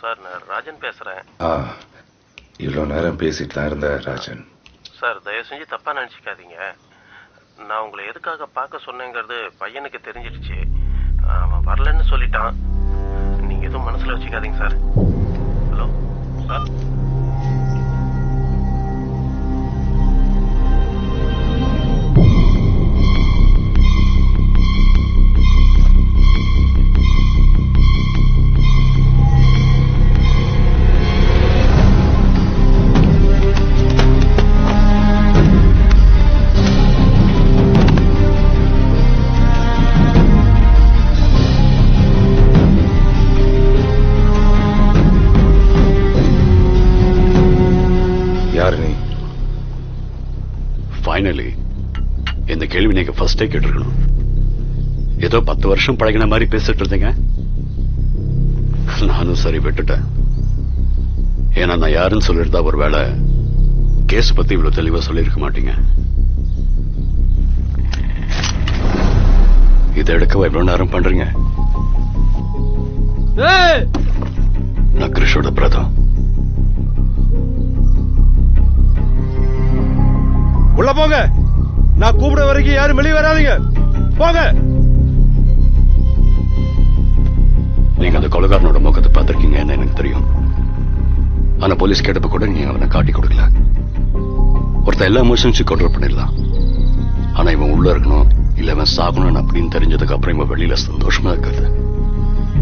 சார், நான் ராஜன் பேசுறேன். இவ்வளோ நேரம் பேசிட்டு தான் இருந்த ராஜன். சார், தயவு செஞ்சு தப்பா நினைச்சுக்காதீங்க. நான் உங்களை எதுக்காக பார்க்க சொன்னேங்கிறது பையனுக்கு தெரிஞ்சிடுச்சு. அவன் வரலன்னு சொல்லிட்டான். நீங்க எதுவும் மனசுல வச்சுக்காதீங்க சார். Hello sir. ஃபைனலி இந்த கேள்வி நீங்க ஃபர்ஸ்டே கேட்டிருக்கணும். ஏதோ 10 வருஷம் பழகின மாதிரி பேசிட்டு இருந்தீங்க. நானும் சரி விட்டுட்டேன். ஏன்னா நான் யாருன்னு சொல்லியிருந்தா ஒரு வேளை கேஸ் பத்தி இவ்வளவு தெளிவா சொல்லியிருக்க மாட்டீங்க. இதை எடுக்கவா இவ்வளவு நேரம் பண்றீங்க? நான் கிறிஷோட பிரதம். உள்ள போங்க. நான் கூப்பிட வரைக்கும் யாரும் வெளியே வராதீங்க. போங்க. நீங்க அந்த கொலைகாரனோட முகத்தை பார்த்திருக்கீங்கன்னு எனக்கு தெரியும். ஆனா போலீஸ் கேட்டப்ப கூட நீங்க அவனை காட்டி கொடுக்கல. ஒருத்தர் எல்லா எமோஷன்ஸையும் கண்ட்ரோல் பண்ணிடலாம். ஆனா இவன் உள்ள இருக்கணும், இல்ல இவன் சாகணும் அப்படின்னு தெரிஞ்சதுக்கு அப்புறம் இவன் வெளியில சந்தோஷமா இருக்காது.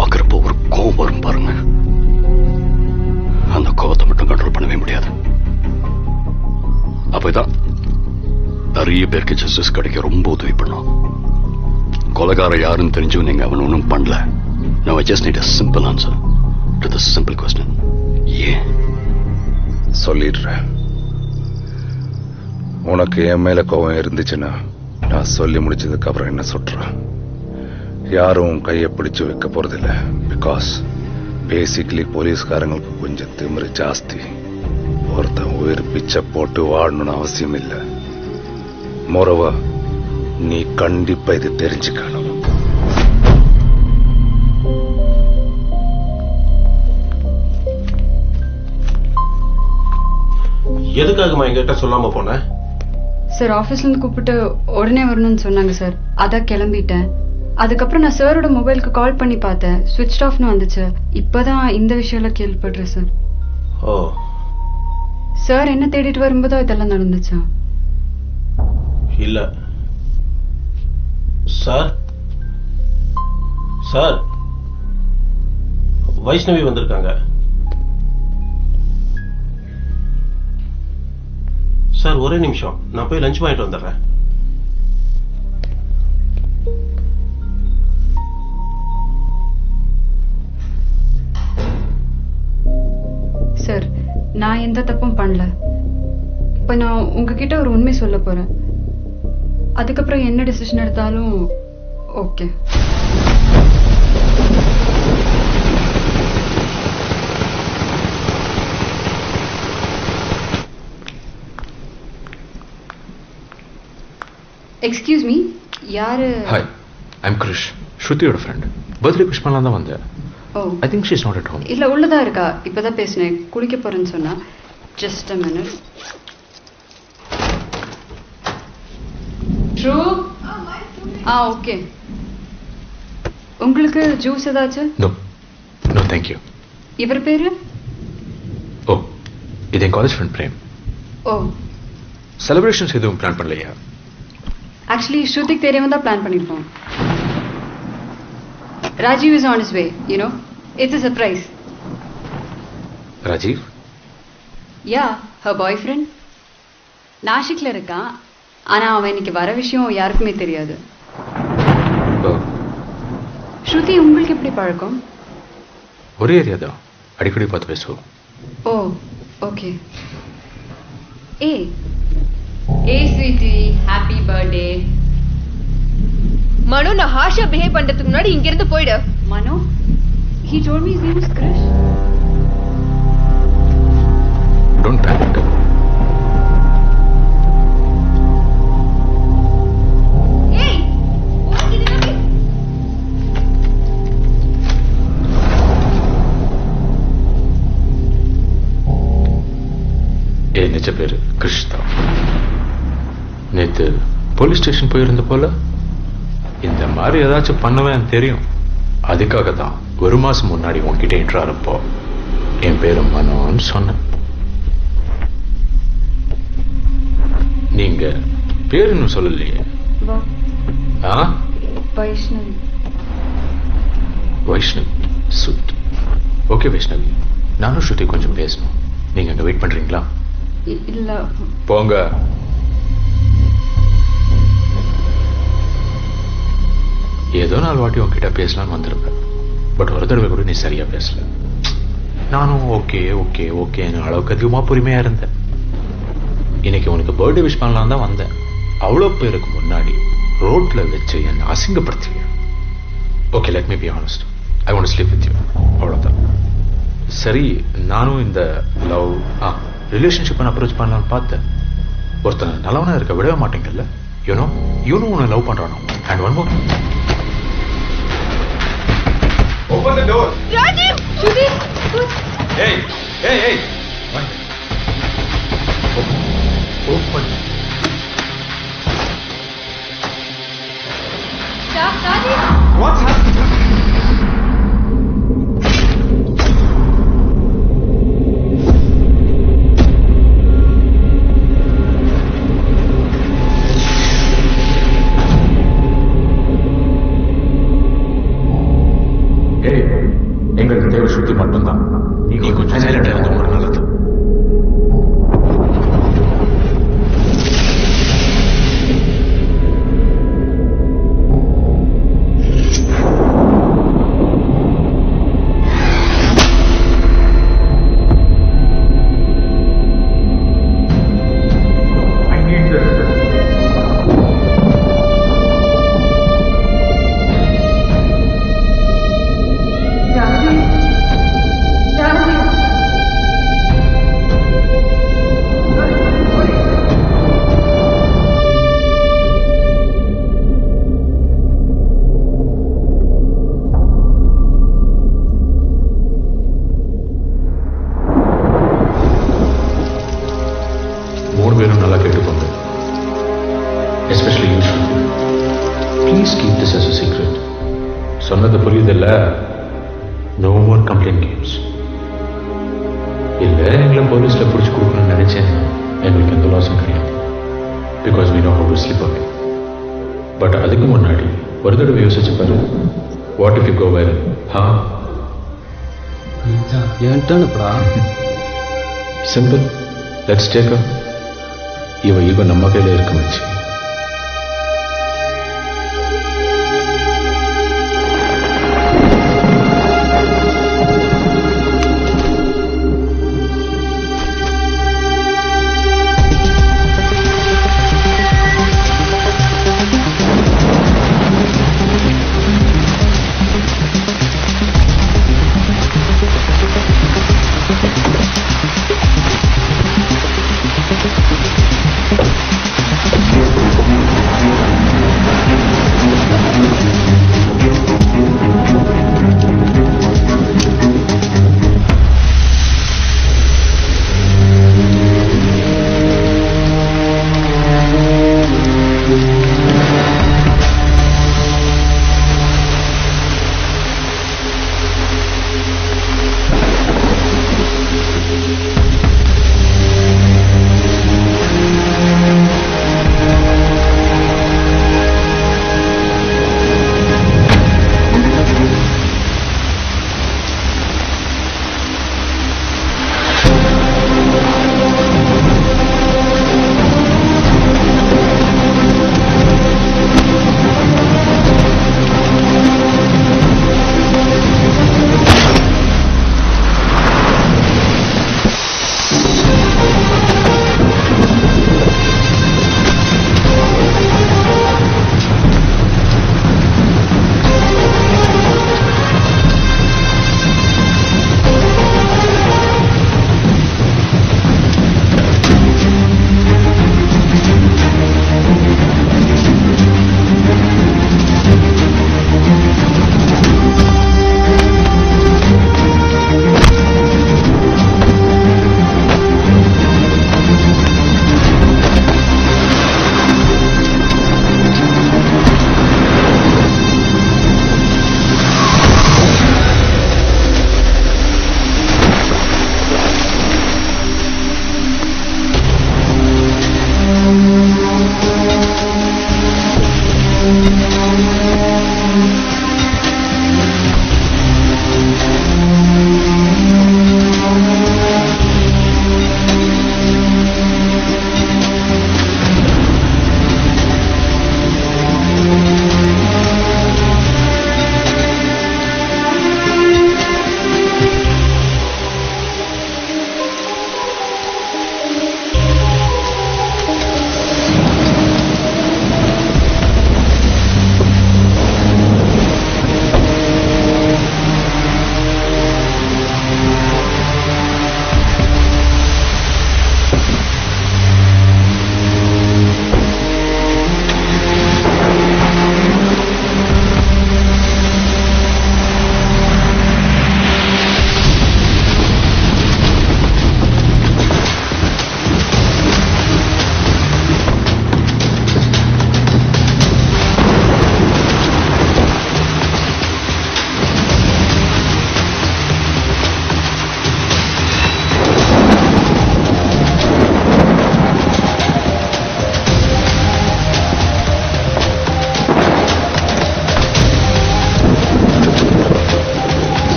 பாக்குறப்போ ஒரு கோபம் வரும் பாருங்க. அந்த கோபத்தை மட்டும் கண்ட்ரோல் பண்ணவே முடியாது. அப்பதான் நிறைய பேருக்கு ஜஸ்டிஸ் கிடைக்க ரொம்ப உதவி பண்ணும். கொலைகாரன் யாருன்னு தெரிஞ்சும் நீங்க அவன் ஒன்றும் பண்ணல. Now I just need a simple answer to this simple question. ஏன்? சொல்லிடுறேன். உனக்கு என் மேல கோபம் இருந்துச்சுன்னா நான் சொல்லி முடிச்சதுக்கு அப்புறம் என்ன சொல்றேன். யாரும் கையை பிடிச்சு வைக்க போறதில்லை. பிகாஸ் பேசிக்கலி போலீஸ்காரங்களுக்கு கொஞ்சம் திமிரு ஜாஸ்தி. ஒருத்தன் உயிர் பிச்சை போட்டு வாழணும்னு அவசியம் இல்லை. மோரோவர், நீ கண்டிப்பா இது தெரிஞ்சுக்கணும். எதுக்காகமா எங்கிட்ட சொல்லாம போன? சார், ஆபீஸ்ல இருந்து கூப்பிட்டு உடனே வரணும்னு சொன்னாங்க சார். அதான் கிளம்பிட்டேன். அதுக்கப்புறம் நான் சாரோட மொபைலுக்கு கால் பண்ணி பார்த்தேன். ஸ்விட்ச் ஆஃப்னு வந்துச்சு. இப்பதான் இந்த விஷயம்லாம் கேள்விப்படுறேன் சார். ஓ. சார் என்ன தேடிட்டு வரும்போது இதெல்லாம் நடந்துச்சா? இல்ல சார். சார், வைஷ்ணவி வந்திருக்காங்க. சார், ஒரே நிமிஷம், நான் போய் லஞ்ச் வாங்கிட்டு வந்துடுறேன். சார், நான் எந்த தப்பும் பண்ணல. இப்ப நான் உங்ககிட்ட ஒரு உண்மை சொல்ல போறேன். அதுக்கப்புறம் என்ன டிசிஷன் எடுத்தாலும் ஓகே. எக்ஸ்கியூஸ் மீ, யாரு? ஹாய், ஐம் கிரிஷ், ஸ்ருதியோட ஃப்ரெண்ட். பர்த்டே விஷ் பண்ணலாம் தான் வந்தேன். Oh, I think she is not at home. இல்ல உள்ளதா இருக்கா. இப்பதான் பேசினேன், குளிக்க போறேன்னு சொன்னா. Just a minute. True. Okay. உங்களுக்கு ஜூஸ் ஏதாச்சும்? No no thank you. இவர் பேரு? ஓ, இது என் college friend Prem. Oh, celebrations எதுவும் பிளான் பண்ணலையா? ஆக்சுவலி ஸ்ருதிக்கு தெரியாம தான் பிளான் பண்ணிருப்போம். Rajeev is on his way, you know. It's a surprise. Rajiv? Yeah, her boyfriend. நாசிக்ல இருக்கான். ஆனா அவன் இன்னைக்கு வர விஷயம் யாருக்குமே தெரியாது. ஸ்ருதி உங்களுக்கு எப்படி பழக்கம்? ஒரே ஏரியா தான், அடிக்கடி பார்த்து பேசுவோம். ஓ, ஓகே. ஏய் ஸ்வீட்டி, ஹாப்பி பர்த்டே. மனு, நான் ஹாஷா பிஹேவ் பண்றதுக்கு முன்னாடி இங்க இருந்து போயிடு. மனு, he told me his name is Krish. Don't panic. ஏய், உனக்கு இது எப்படி? நிஜ பேரு கிரிஷ் தான். நேத்து போலீஸ் ஸ்டேஷன் போயிருந்த போல இந்த மாதிரி ஏதாச்சும் பண்ணுவேன் தெரியும். அதுக்காக தான் 1 மாசம் முன்னாடி உன்கிட்ட இன்ட்ராரப்போ என் பேரு மனோன்னு சொன்னேன். நீங்க பேரு இன்னும் சொல்லலையே. வைஷ்ணவி. வைஷ்ணவி, சுட். ஓகே வைஷ்ணவி, நானும் ஸ்ருதி கொஞ்சம் பேசணும். நீங்க அங்க வெயிட் பண்றீங்களா? இல்ல, போங்க. ஏதோ 4 வாட்டி உன்கிட்ட பேசலான்னு வந்திருப்பேன். பட் ஒரு தடவை கூட நீ சரியா பேசல. நானும் ஓகே ஓகே ஓகேன்னு அளவுக்கு அதிகமா பொறுமையா இருந்தேன். இன்னைக்கு உனக்கு பர்த்டே விஷ் பண்ணலாம் தான் வந்தேன். அவ்வளோ பேருக்கு முன்னாடி ரோட்ல வச்சு என்னை அசிங்கப்படுத்திய. Okay, let me be honest, I want to sleep with you, அவ்வளோதான். சரி, நானும் இந்த லவ் ரிலேஷன்ஷிப்பை அப்ரோச் பண்ணலான்னு பார்த்தேன். ஒருத்தன் நல்லவனா இருக்க விடவே மாட்டேங்கல்ல. யூனோ உன்னை லவ் பண்றானோ. And one more. Open the door. Rajeev, Shruti. Hey, hey, hey. Open. Rajeev. What's happening? எங்களுக்கு தேவை ஸ்ருதி மட்டும்தான். நீ கொஞ்சம் சைலண்டா இருந்து ஒரு நல்லது. பேரும் நல்லா கேட்டுக்கோங்க. Especially you Shruti. Please keep this as a secret. சொன்னது புரியுதில்ல? No more complaint games. இல்லை எங்களை போலீஸில் பிடிச்சி கொடுக்கணும்னு நினைச்சேன், எங்களுக்கு எந்த லாஸும் கிடையாது. Because we know how to slip away. But அதுக்கு முன்னாடி ஒரு தடவை யோசிச்சு பாரு. What if you go well? ஏன்ட்டானுப்பா சிம்பிள். Let's take up. இவ நம்ம கையில் இருக்க வச்சு.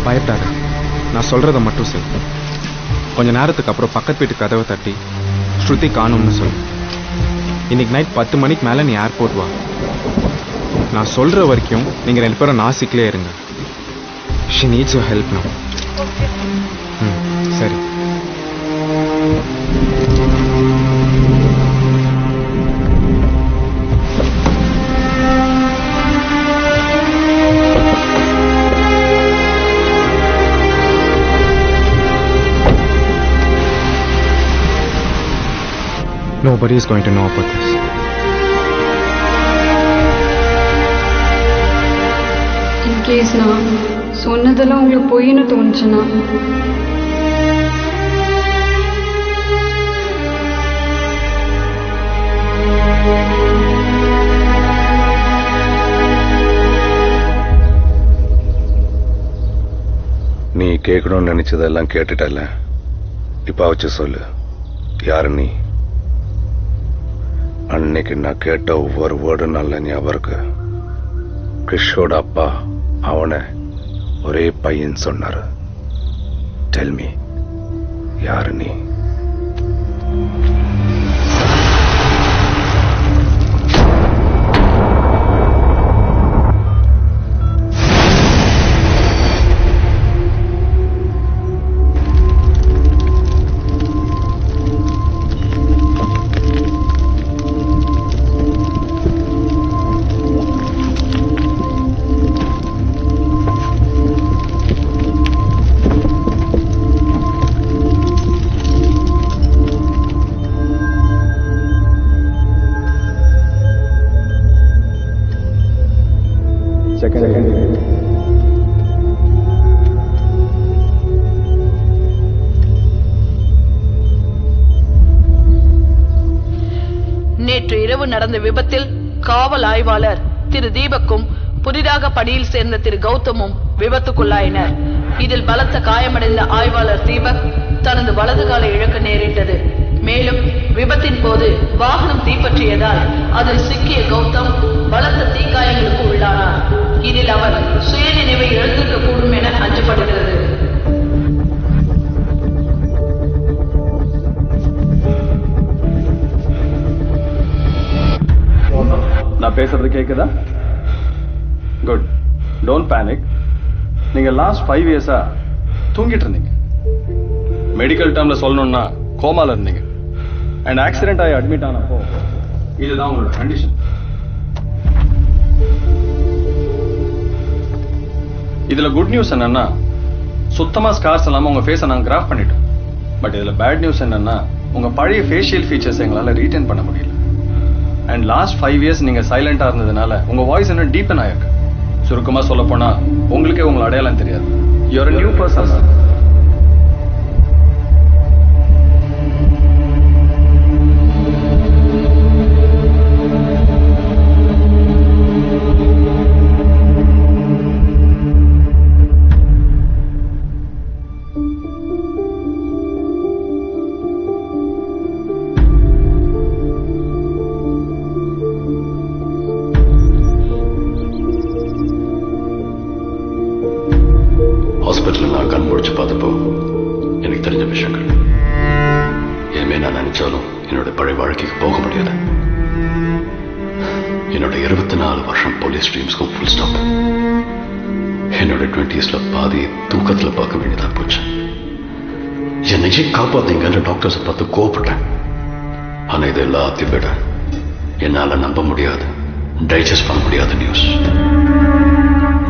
பயப்படாத, நான் சொல்றத மட்டும் செய். கொஞ்ச நேரத்துக்கு அப்புறம் பக்கத்து வீட்டு கதவை தட்டி ஸ்ருதி காணும்னு சொல்லு. இன்னைக்கு நைட் 10 மணிக்கு மேல நீ ஏர்போர்ட் வா. நான் சொல்ற வரைக்கும் நீங்க 2 பேரும் நாசிக்லே இருங்க. She needs your help now. சரி. Nobody is going to know about this. In case நான் சொன்னதெல்லாம் உங்களுக்கு பொய்ன்னு தோணுச்சுன்னா நீ கேட்கணும்னு நினைச்சதெல்லாம் கேட்டுட்டல. இப்ப வச்சு சொல்லு, யாரு நீ? அன்னைக்கு நான் கேட்ட ஒவ்வொரு வேர்டும் நல்ல ஞாபகம் இருக்கு. கிறிஷோட அப்பா அவனை ஒரே பையன் சொன்னாரு. டெல் மீ, யாரு நீ? நேற்று இரவு நடந்த விபத்தில் காவல் ஆய்வாளர் திரு தீபக்கும் புதிதாக பணியில் சேர்ந்த திரு கௌதமும் விபத்துக்குள்ளாயினர். இதில் பலத்த காயமடைந்த ஆய்வாளர் தீபக் தனது வலது காலை இழக்க நேரிட்டது. மேலும் விபத்தின் போது வாகனம் தீப்பற்றியதால் அதில் சிக்கிய கௌதம் பலத்த தீக்காயங்களுக்கு உள்ளானார். இதில் அவர் சுயநினைவை இழந்திருக்க கூடும் என அஞ்சப்படுகிறது. நான் பேசுறது கேக்குதா? குட். Don't panic. நீங்க லாஸ்ட் 5 இயர்ஸா தூங்கிட்டு இருந்தீங்க. மெடிக்கல் டேர்ம்ல சொல்லணும்னா கோமால இருந்தீங்க. அண்ட் ஆக்சிடென்ட் ஆகி அட்மிட் ஆனப்போ இதுதான் உங்களோட கண்டிஷன். இதுல குட் நியூஸ் என்னன்னா, சுத்தமா ஸ்கார்ஸ் இல்லாம உங்க ஃபேஸை நாங்க கிராஃப் பண்ணிட்டோம். பட் இதில் பேட் நியூஸ் என்னன்னா உங்கள் பழைய ஃபேஷியல் ஃபீச்சர்ஸ் எங்களால் ரீட்டைன் பண்ண முடியல. அண்ட் லாஸ்ட் 5 இயர்ஸ் நீங்கள் சைலண்டாக இருந்ததுனால உங்கள் வாய்ஸ் இன்னும் டீப்பன் ஆயிருக்கு. சுருக்கமாக சொல்ல போனால் உங்களுக்கே உங்களை அடையாளம் தெரியாது. You're new person. ஹாஸ்பிட்டலில் நான் கண் முடிச்சு பார்த்தப்போ எனக்கு தெரிஞ்ச விஷயங்கள் இனிமே நான் நினைச்சாலும் என்னோட பழைய வாழ்க்கைக்கு போக முடியாது. என்னோட 24 வருஷம் போலீஸ் ட்ரீம்ஸ்க்கும் ஃபுல் ஸ்டாப். என்னோட 20ஸ்ல பாதி தூக்கத்தில் பார்க்க வேண்டியதா போச்சு. என்னையே காப்பாத்தீங்கன்னு டாக்டர்ஸை பார்த்து கோவப்பட்டேன். ஆனா இது எல்லாத்தையும் விட என்னால நம்ப முடியாது, டைஜஸ்ட் பண்ண முடியாத news.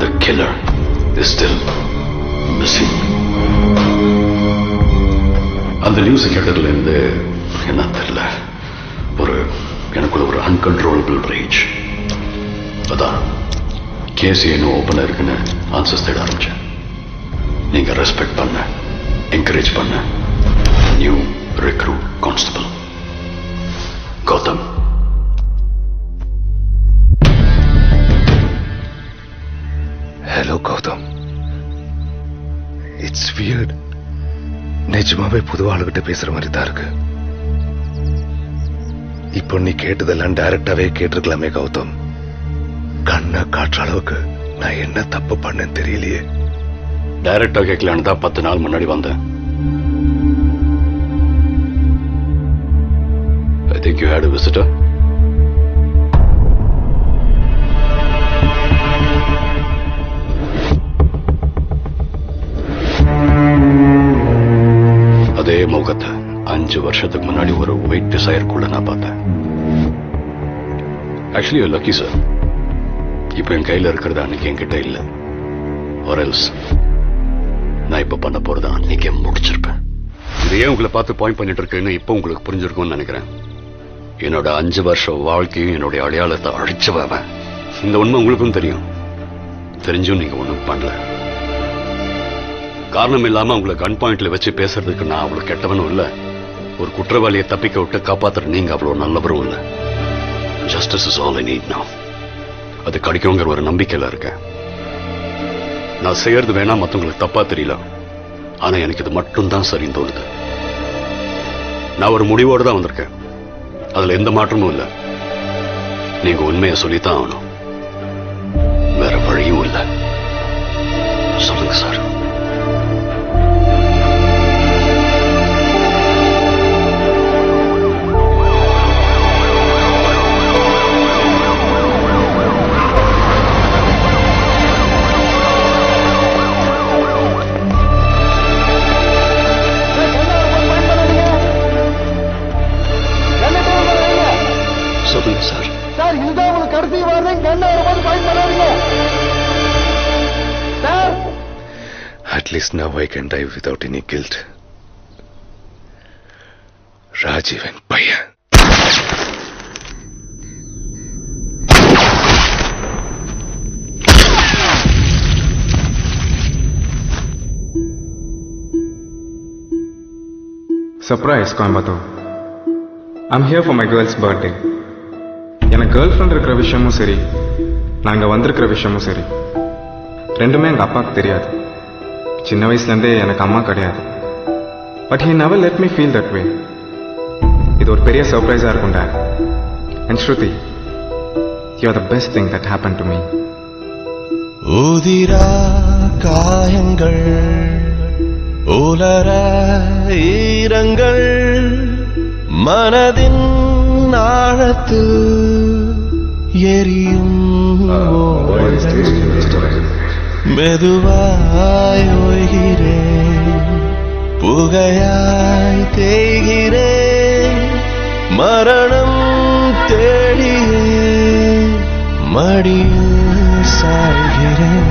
The killer is still missing. அந்த நியூஸ் கேட்டதுல இருந்து என்ன தெரியல, எனக்குள்ள ஒரு அன்கன்ட்ரோலபிள் ரேஜ். அதான் கேஸ் இன்னும் ஓப்பனா இருக்குன்னு ஆன்சர்ஸ் தேட ஆரம்பிச்சேன். நீங்க ரெஸ்பெக்ட் பண்ண, என்கரேஜ் பண்ண new recruit constable Gautham. Hello Gautham. It's weird. நிஜமாவே புது ஆளுகிட்ட பேசுற மாதிரி தான் இருக்கு. இப்போ நீ கேட்டதெல்லாம் டைரக்டாவே கேட்டிருக்கலாமே கௌதம். கண்ணை காட்டுற அளவுக்கு நான் என்ன தப்பு பண்ணேன்னு தெரியலையே. டைரக்டா கேட்கலான்னு தான் 10 நாள் முன்னாடி வந்தேன். I think you had a visitor. அதே முகத்தை 5 வருஷத்துக்கு முன்னாடி ஒரு ஒயிட் டிசையருக்குள்ள நான் பார்த்தேன். ஆக்சுவலி லக்கி சார், இப்போ என் கையில் இருக்கிறது அன்னைக்கு என்கிட்ட இல்லை. ஒரல்ஸ் நான் இப்ப பண்ண போறத அன்னைக்கே முடிச்சிருப்பேன். இது ஏன் உங்களை பார்த்து பாயிண்ட் பண்ணிட்டு இருக்கேன்னு இப்போ உங்களுக்கு புரிஞ்சிருக்கும்னு நினைக்கிறேன். என்னோட 5 வருஷம் வாழ்க்கையும் என்னுடைய அடையாளத்தை அழிச்சவன். இந்த உண்மை உங்களுக்கும் தெரியும். தெரிஞ்சும் நீங்க ஒண்ணும் பண்ணல. காரணம் இல்லாம உங்களை கன் பாயிண்ட்ல வச்சு பேசுறதுக்கு நான் அவ்வளவு கெட்டவனும் இல்ல. ஒரு குற்றவாளியை தப்பிக்க விட்டு காப்பாத்துற நீங்க அவ்வளவு நல்லவரும் இல்ல. Justice is all I need நவ. அது கிடைக்குங்கிற ஒரு நம்பிக்கையில இருக்கேன். நான் செய்யறது வேணா மத்தவங்களுக்கு தப்பா தெரியல, ஆனா எனக்கு இது மட்டும் தான் சரின்னு தோணுது. நான் ஒரு முடிவோடு தான் வந்திருக்கேன். அதுல எந்த மாற்றமும் இல்ல. நீங்க உண்மையை சொல்லித்தான் ஆகணும். வேற வழியும் இல்ல. சொல்லுங்க சார். சொல்லுங்க சார். சார் இதுதான் உங்களுக்கு கடைசி வார்னிங். கண்ணை வரும்போது பாயிண்ட் பண்ணாதீங்க sir. At least now I can die without any guilt. Rajeevan பையன். Surprise, Coimbatore. I'm here for my girl's birthday. எனக்கு கேர்ள் ஃப்ரெண்ட் இருக்கிற விஷயமும் சரி, நான் இங்கே வந்திருக்கிற விஷயமும் சரி, ரெண்டுமே எங்கள் அப்பாவுக்கு தெரியாது. சின்ன வயசுலேருந்தே எனக்கு அம்மா கிடையாது. But he never let me feel that way. இது ஒரு பெரிய சர்ப்ரைஸாக இருக்கும் Dad. And Shruti, you are the best thing that happened to me. உதிரா காயங்கள் உலர ஈரங்கள் மனதின் ஆழத்தில் எரியும் மெதுவாய் ஓய்கிறேன், புகையாய் தேய்கிறேன், மரணம் தேடியே மடியில் சாய்கிறேன்.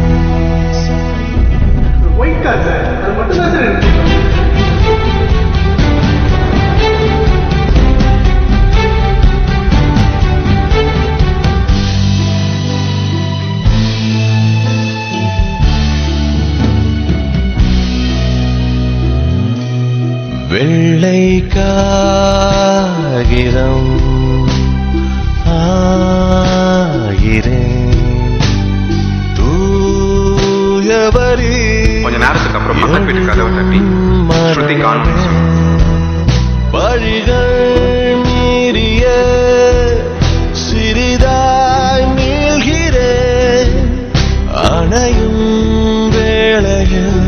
வெள்ளை காகிதம் ஆகிறேன் தூயவரி. கொஞ்ச நேரத்துக்கு அப்புறம் பக்கத்து வீட்டு கதவை தட்டி ஸ்ருதி காணும் வழிகள் மீறிய சிறிதாய் நீள்கிறேன் அணையும் வேளையில்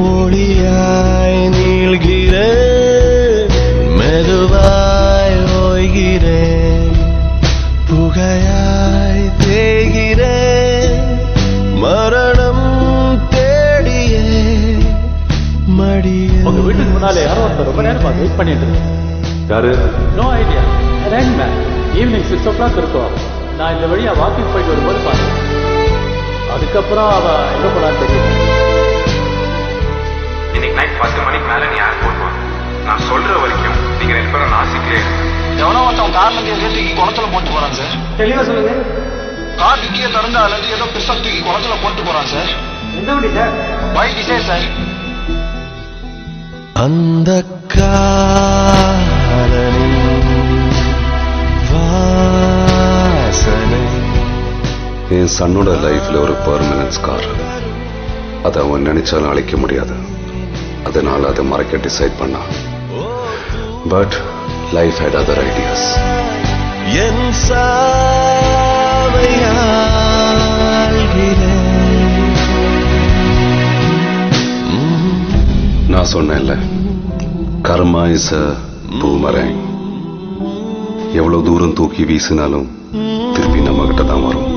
ஒளியாய் நீள்கிறேன் மெதுவாய் ஓய்கிறேன் புகையாய் தேய்கிறேன் மரணம் தேடியே மடிய. உங்க வீட்டுக்கு முன்னாலே யாரோ ஒருத்தர் ரொம்ப நேரமா வெயிட் பண்ணிட்டு இருக்கேன். யாரு? No idea. Arrange man evening 6 o'clock இருக்கும். நான் இந்த வழியா வாக்கிங் போயிட்டு வரும்போது பார்த்தேன். அதுக்கப்புறம் அவ எங்க போனான்னு தெரியல. இன்னைக்கு நைட் 10 மணிக்கு மேல நீ ஏர்போர்ட் வா. நான் சொல்ற வரைக்கும் நீங்க 2 பேரும் நாசிக்லே எவனோ ஒருத்தன் கார்ல இருந்து எதையோ தூக்கி குளத்துல போட்டு போறான் சார். தெளிவா சொல்லுங்க. கார் டிக்கியை திறந்து அல்லது ஏதோ பிஸ்டல் தூக்கி குளத்துல போட்டு போறான் சார். எந்த வண்டி சார்? White desire sir. அந்த காலனின் வாசனை என் சன்னோட லைஃப்ல ஒரு பெர்மனன்ட் ஸ்கார். அதை அவன் நினைச்சாலும் அழிக்க முடியாது. அதனால அதை மறைக்க டிசைட் பண்ணான். But life had other ideas. என் சாவையாள்கிறேன். நான் சொன்னேன்ல, கர்மா இஸ் அ பூமரேங். எவ்வளவு தூரம் தூக்கி வீசினாலும் திருப்பி நம்ம கிட்ட தான் வரும்.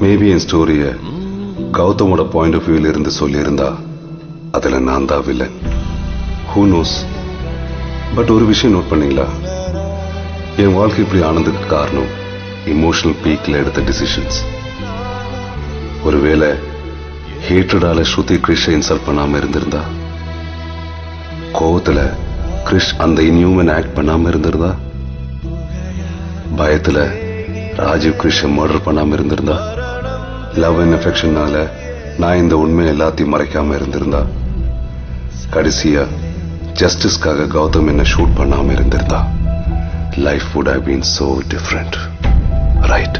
மேபி என் ஸ்டோரிய கௌதமோட பாயிண்ட் ஆஃப் வியூல இருந்து சொல்லியிருந்தா அதுல நான் தான் வில்லன். Who knows. பட் ஒரு விஷயம் நோட் பண்ணீங்களா, என் வாழ்க்கை இப்படி ஆனதுக்கு காரணம் இமோஷனல் பீக்ல எடுத்த டிசிஷன்ஸ். ஒருவேளை ஹேட்ரடால ஸ்ருதி கிறிஷை இன்சல்ட் பண்ணாம இருந்திருந்தா, கோவத்துல கிறிஷ் அந்த இன்ஹியூமன் ஆக்ட் பண்ணாம இருந்திருந்தா, பயத்துல ராஜீவ் கிறிஷை மர்டர் பண்ணாம இருந்திருந்தா, லவ் அண்ட் அஃபெக்ஷனால நான் இந்த உண்மை எல்லாத்தையும் மறைக்காம இருந்திருந்தா, கடைசியா ஜஸ்டிஸ்க்காக கௌதம் என்ன ஷூட் பண்ணாம இருந்திருந்தா, life would have been so different, right?